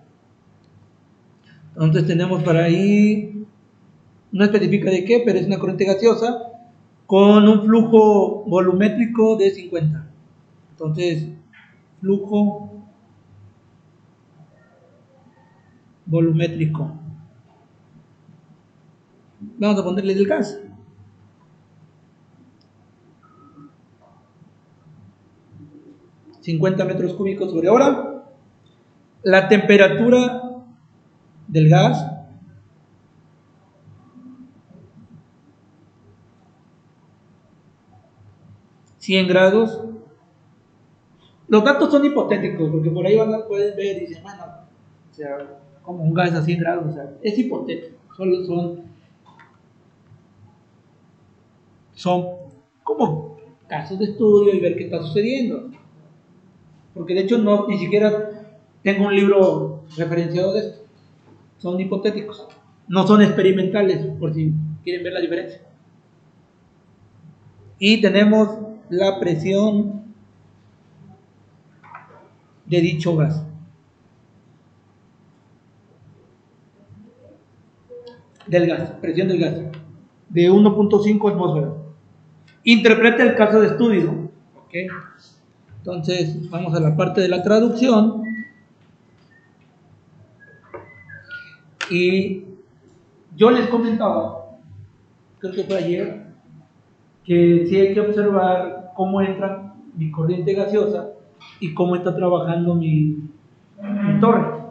entonces tenemos para ahí, no especifica de qué, pero es una corriente gaseosa con un flujo volumétrico de 50. Entonces, flujo volumétrico. Vamos a ponerle el gas. $50 metros cúbicos sobre hora. La temperatura del gas $100 grados. Los datos son hipotéticos, porque por ahí pueden ver y dicen, bueno, o sea, como un gas a 100 grados, o sea, es hipotético, solo son como casos de estudio y ver qué está sucediendo. Porque de hecho ni siquiera tengo un libro referenciado de esto. Son hipotéticos, no son experimentales, por si quieren ver la diferencia. Y tenemos la presión de dicho gas. Presión del gas, de 1.5 atmósferas. Interpreta el caso de estudio. ¿Okay? Entonces, vamos a la parte de la traducción. Y yo les comentaba, creo que fue ayer, que sí hay que observar cómo entra mi corriente gaseosa y cómo está trabajando mi torre.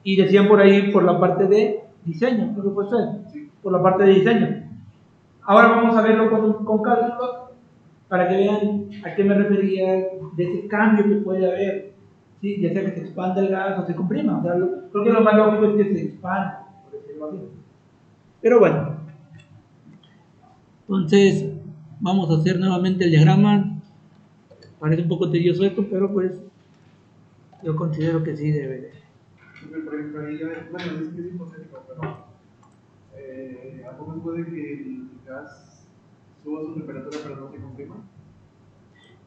Y decían por ahí, por la parte de diseño, creo que fue usted, por la parte de diseño. Ahora vamos a verlo con cálculos para que vean a qué me refería de ese cambio que puede haber, ¿sí? Ya sea que se expanda el gas o se comprima. O sea, creo que lo más lógico es que se expanda, por decirlo así. Pero bueno, entonces vamos a hacer nuevamente el diagrama. Parece un poco tedioso esto, pero pues yo considero que sí debe de. Por ejemplo, ahí, bueno, es que es hipotético, pero ¿a poco puede que el gas suba su temperatura pero no se comprima?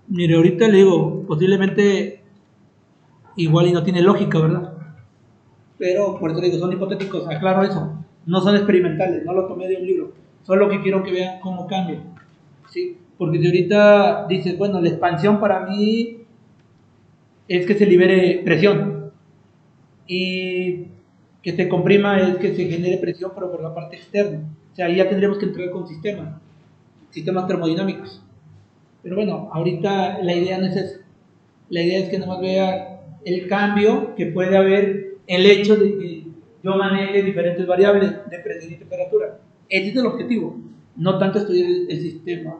Mire, ahorita le digo, posiblemente igual y no tiene lógica, ¿verdad? Pero por eso le digo, son hipotéticos, aclaro eso. No son experimentales, no lo tomé de un libro. Solo que quiero que vean cómo cambia. ¿Sí? Porque si ahorita dices, bueno, la expansión para mí es que se libere presión y que se comprima es que se genere presión pero por la parte externa. O sea, ahí ya tendríamos que entrar con sistemas termodinámicos. Pero bueno, ahorita la idea no es esa. La idea es que nomás vea el cambio que puede haber, el hecho de que yo maneje diferentes variables de presión y temperatura. Ese es el objetivo, no tanto estudiar el sistema.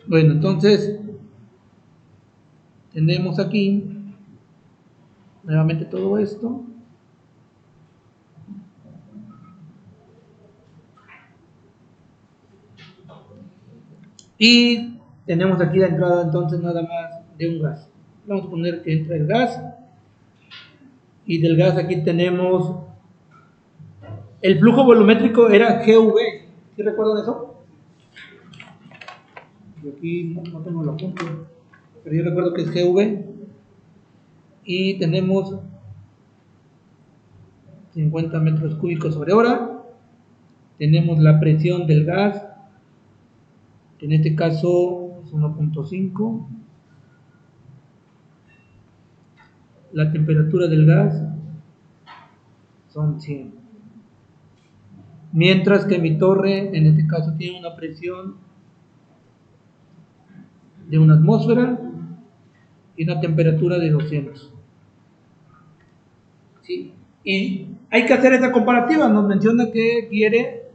Bueno, entonces tenemos aquí nuevamente todo esto. Y tenemos aquí la entrada entonces nada más de un gas. Vamos a poner que entra el gas. Y del gas aquí tenemos el flujo volumétrico era GV. ¿Sí recuerdan eso? Yo aquí no tengo la punta, pero yo recuerdo que es GV. Y tenemos 50 metros cúbicos sobre hora. Tenemos la presión del gas, que en este caso es 1.5. La temperatura del gas son 100. Mientras que mi torre, en este caso, tiene una presión de 1 atmósfera y una temperatura de 200. ¿Sí? Y hay que hacer esa comparativa. Nos menciona que quiere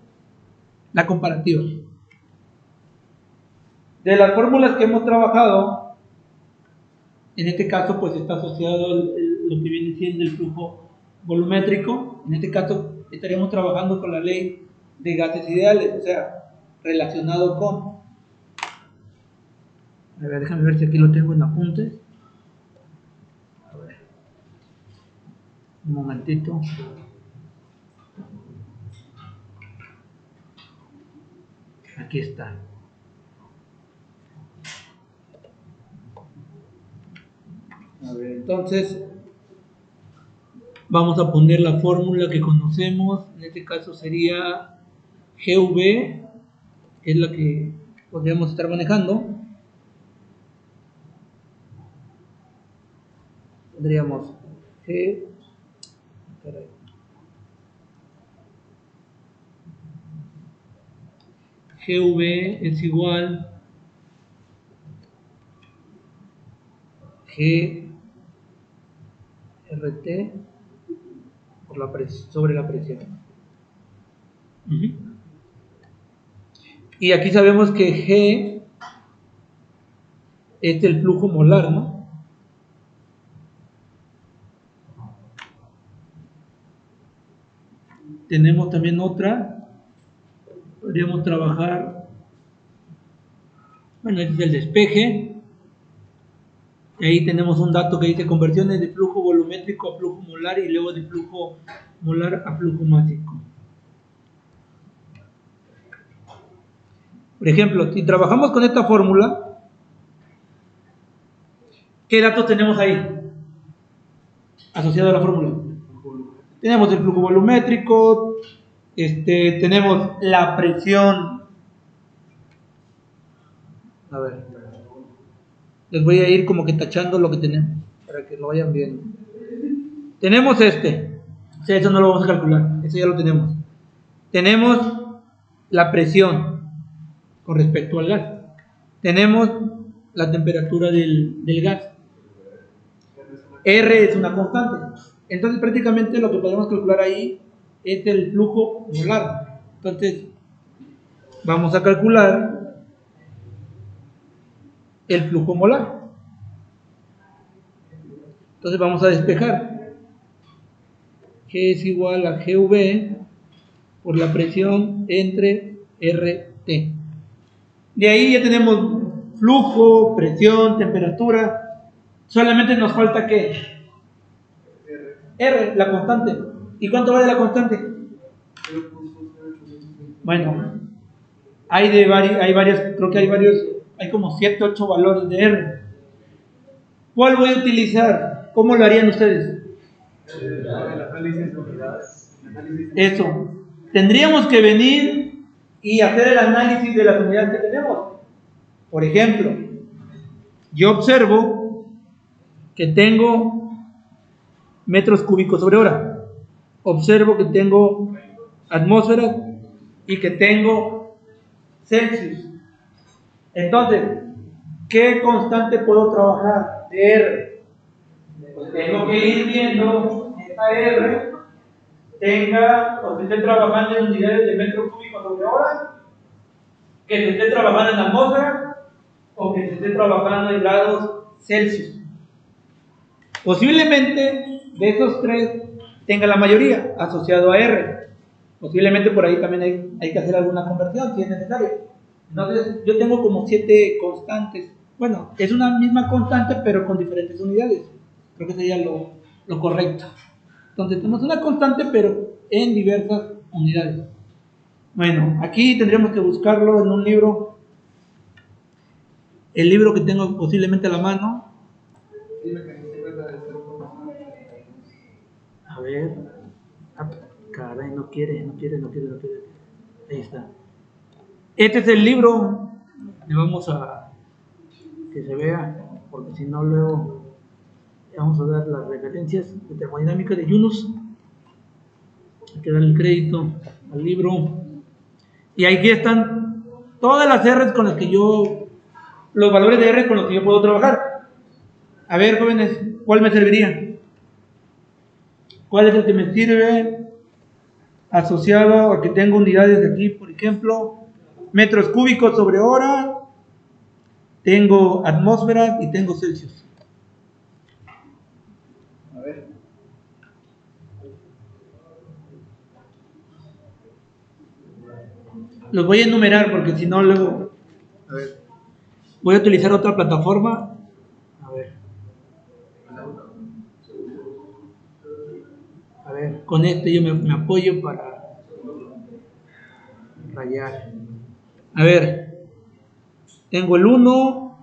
la comparativa. De las fórmulas que hemos trabajado, en este caso pues está asociado lo que viene siendo el flujo volumétrico. En este caso estaríamos trabajando con la ley de gases ideales, o sea, relacionado con... A ver, déjame ver si aquí lo tengo en apuntes. A ver. Un momentito. Aquí está. A ver, entonces vamos a poner la fórmula que conocemos. En este caso sería GV, que es la que podríamos estar manejando. Tendríamos GV es igual GRT por sobre la presión. Y aquí sabemos que G es el flujo molar, ¿no? Tenemos también otra, podríamos trabajar, bueno, este es el despeje. Y ahí tenemos un dato que dice conversiones de flujo volumétrico a flujo molar y luego de flujo molar a flujo másico. Por ejemplo, si trabajamos con esta fórmula, ¿qué datos tenemos ahí asociado a la fórmula? Tenemos el flujo volumétrico, tenemos la presión. A ver, les voy a ir como que tachando lo que tenemos para que lo vayan viendo. Tenemos o sea, eso no lo vamos a calcular, eso ya lo tenemos. Tenemos la presión con respecto al gas. Tenemos la temperatura del gas. R es una constante. Entonces prácticamente lo que podemos calcular ahí es el flujo molar. Entonces vamos a calcular el flujo molar. Entonces vamos a despejar. G es igual a GV por la presión entre RT. De ahí ya tenemos flujo, presión, temperatura. Solamente nos falta ¿qué? R, la constante. ¿Y cuánto vale la constante? Bueno, hay varias, creo que hay como 7, 8 valores de R. ¿Cuál voy a utilizar? ¿Cómo lo harían ustedes? Eso. Tendríamos que venir y hacer el análisis de las unidades que tenemos. Por ejemplo, yo observo que tengo metros cúbicos sobre hora, observo que tengo atmósferas y que tengo Celsius. Entonces, ¿qué constante puedo trabajar de R? Pues tengo que ir viendo esta R tenga o se esté trabajando en unidades de metros cúbicos sobre hora, que se esté trabajando en atmósfera o que se esté trabajando en grados Celsius. Posiblemente de esos tres tenga la mayoría asociado a R. Posiblemente por ahí también hay que hacer alguna conversión si es necesario. Entonces yo tengo como 7 constantes. Bueno, es una misma constante pero con diferentes unidades. Creo que sería lo correcto. Entonces tenemos una constante pero en diversas unidades. Bueno, aquí tendríamos que buscarlo en un libro. El libro que tengo posiblemente a la mano. A ver. Caray, no quiere. Ahí está. Este es el libro. Le vamos a que se vea, porque si no luego vamos a dar las referencias de termodinámica de Yunus. Hay que darle el crédito al libro. Y aquí están todas las R's con las que los valores de R con los que yo puedo trabajar. A ver, jóvenes, ¿cuál me serviría? ¿Cuál es el que me sirve asociado a que tengo unidades aquí? Por ejemplo, metros cúbicos sobre hora, tengo atmósfera y tengo Celsius. A ver. Los voy a enumerar porque si no luego... A ver. Voy a utilizar otra plataforma. A ver. A ver, con este yo me apoyo para rayar. A ver. Tengo el 1,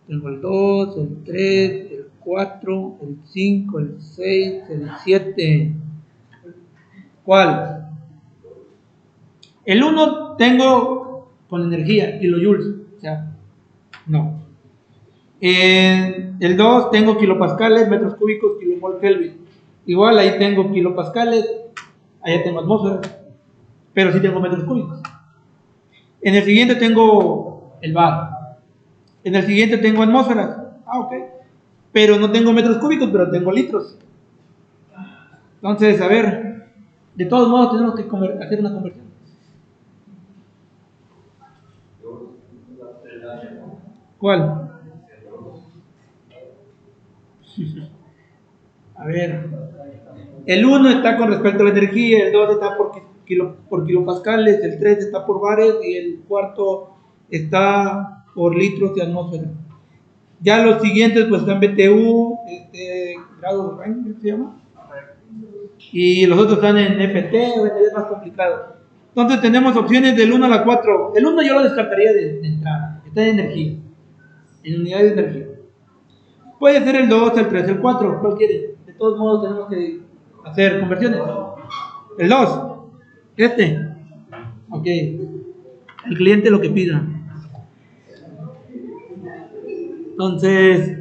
tengo el 2, el 3, el 4, el 5, el 6, el 7. ¿Cuál? El 1 tengo con energía, kilojoules, o sea, no. El 2 tengo kilopascales, metros cúbicos, kilomol Kelvin. Igual ahí tengo kilopascales, allá tengo atmósferas, pero sí tengo metros cúbicos. En el siguiente tengo el bar. En el siguiente tengo atmósferas. Ok. Pero no tengo metros cúbicos, pero tengo litros. Entonces, a ver, de todos modos tenemos que hacer una conversión. ¿Cuál? A ver, el 1 está con respecto a la energía, el 2 está por kilopascales, el 3 está por bares y el cuarto está por litros de atmósfera. Ya los siguientes pues están BTU, grados de Rangel se llama, y los otros están en FT, es más complicado. Entonces tenemos opciones del 1 a la 4. El 1 yo lo descartaría de entrada, está en energía, en unidades de energía. Puede ser el 2, el 3, el 4, ¿cuál quiere? De todos modos tenemos que hacer conversiones. El 2, ok, el cliente lo que pida. Entonces,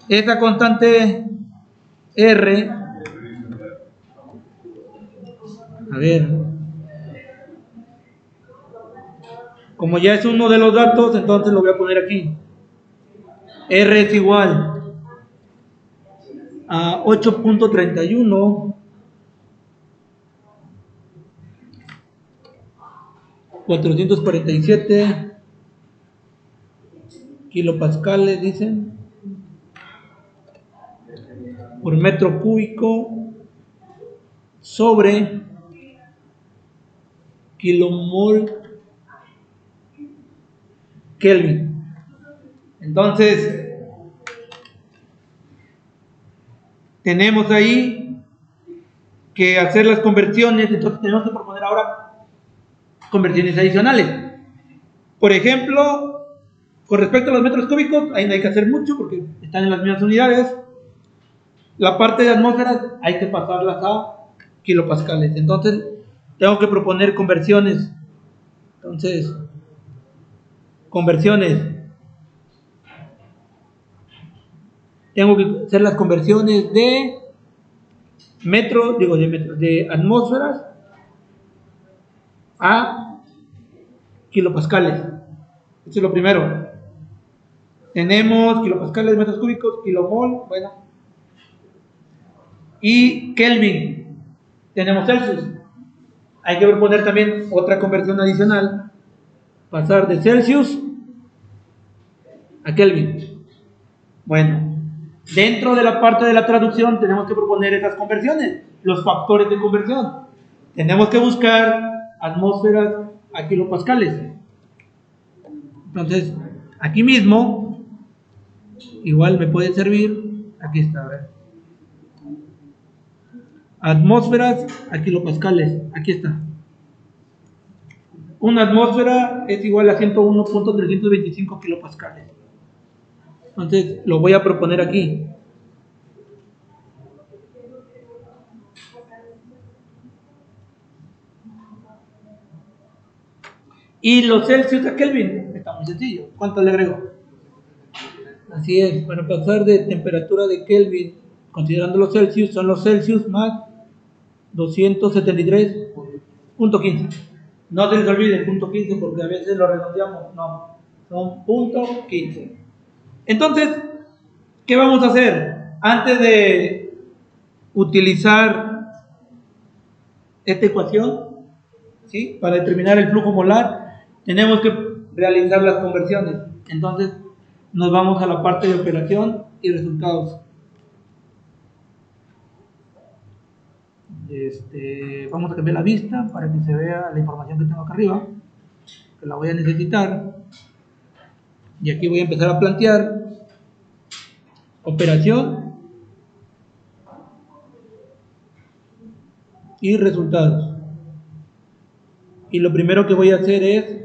esta constante R, a ver, como ya es uno de los datos, entonces lo voy a poner aquí. R es igual a 8.31 447 kilopascales, dicen, por metro cúbico sobre kilomol Kelvin. Entonces, tenemos ahí que hacer las conversiones, entonces tenemos que proponer ahora conversiones adicionales. Por ejemplo, con respecto a los metros cúbicos, ahí no hay que hacer mucho porque están en las mismas unidades. La parte de atmósferas hay que pasarlas a kilopascales. Entonces, tengo que proponer conversiones Entonces, conversiones. Tengo que hacer las conversiones de de atmósferas a kilopascales. Eso es lo primero. Tenemos kilopascales, metros cúbicos, kilomol, bueno. Y Kelvin. Tenemos Celsius. Hay que proponer también otra conversión adicional. Pasar de Celsius a Kelvin. Bueno, dentro de la parte de la traducción tenemos que proponer esas conversiones, los factores de conversión. Tenemos que buscar atmósferas a kilopascales. Entonces, aquí mismo, igual me puede servir, aquí está, a ver. Atmósferas a kilopascales, aquí está. Una atmósfera es igual a 101.325 kilopascales. Entonces, lo voy a proponer aquí. Y los Celsius a Kelvin, está muy sencillo. ¿Cuánto le agrego? Así es, para pasar de temperatura de Kelvin, considerando los Celsius, son los Celsius más 273.15. No se les olvide, punto 15, porque a veces lo redondeamos. No, son punto 15. Entonces, ¿qué vamos a hacer? Antes de utilizar esta ecuación, ¿sí?, para determinar el flujo molar, tenemos que realizar las conversiones. Entonces, nos vamos a la parte de operación y resultados. Vamos a cambiar la vista para que se vea la información que tengo acá arriba, que la voy a necesitar. Y aquí voy a empezar a plantear operación y resultados. Y lo primero que voy a hacer es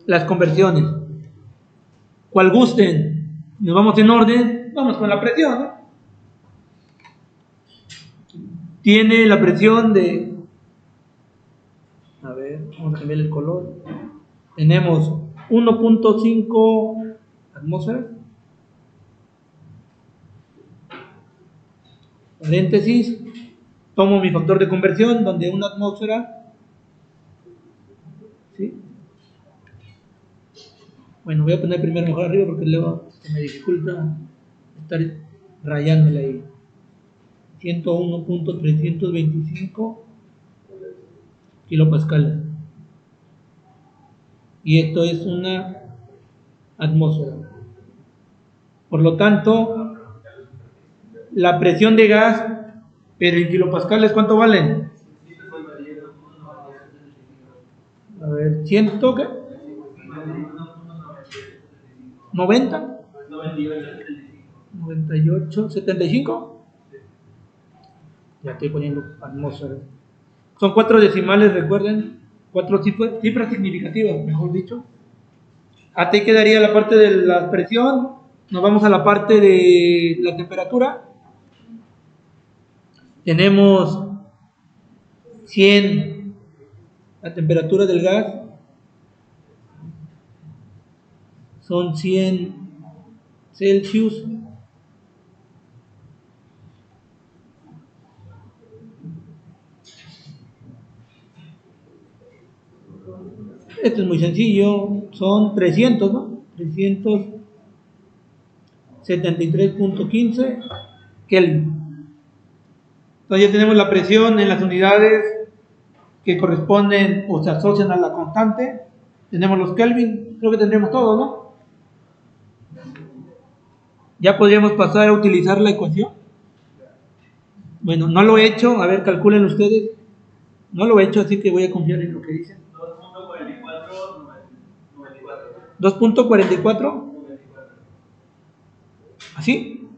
las conversiones. Cual gusten, nos vamos en orden, vamos con la presión, ¿no? Tiene la presión de, a ver, vamos a cambiar el color. Tenemos 1.5 atmósferas, paréntesis, tomo mi factor de conversión donde una atmósfera, ¿sí? Bueno, voy a poner primero mejor arriba porque luego se me dificulta estar rayándole ahí. 101.325 kilopascales. Y esto es una atmósfera. Por lo tanto, la presión de gas, pero en kilopascales, ¿cuánto vale? A ver, ¿100 qué? 90, 98, 75. Ya estoy poniendo atmósfera. Son 4 decimales, recuerden, 4 cifras significativas, mejor dicho. Hasta ahí quedaría la parte de la presión. Nos vamos a la parte de la temperatura. Tenemos 100, la temperatura del gas son 100 Celsius. Esto es muy sencillo, son 300, ¿no? 373.15 Kelvin. Entonces ya tenemos la presión en las unidades que corresponden o se asocian a la constante. Tenemos los Kelvin, creo que tendremos todo, ¿no? Ya podríamos pasar a utilizar la ecuación. Bueno, no lo he hecho, a ver, calculen ustedes. No lo he hecho, así que voy a confiar en lo que dicen. 2.44. ¿Así?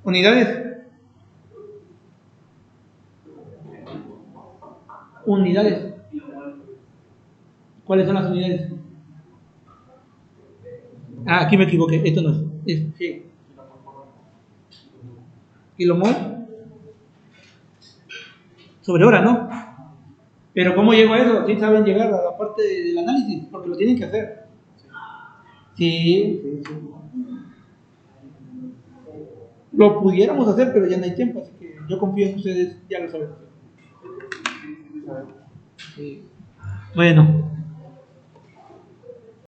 ¿Unidades? Unidades. ¿Cuáles son las unidades? Ah, aquí me equivoqué, esto no es. Sí. Kilomol sobre hora, ¿no? Pero ¿cómo llego a eso? Sí saben llegar a la parte del análisis, porque lo tienen que hacer. Sí. Lo pudiéramos hacer, pero ya no hay tiempo, así que yo confío en que ustedes ya lo saben hacer. Sí. Bueno.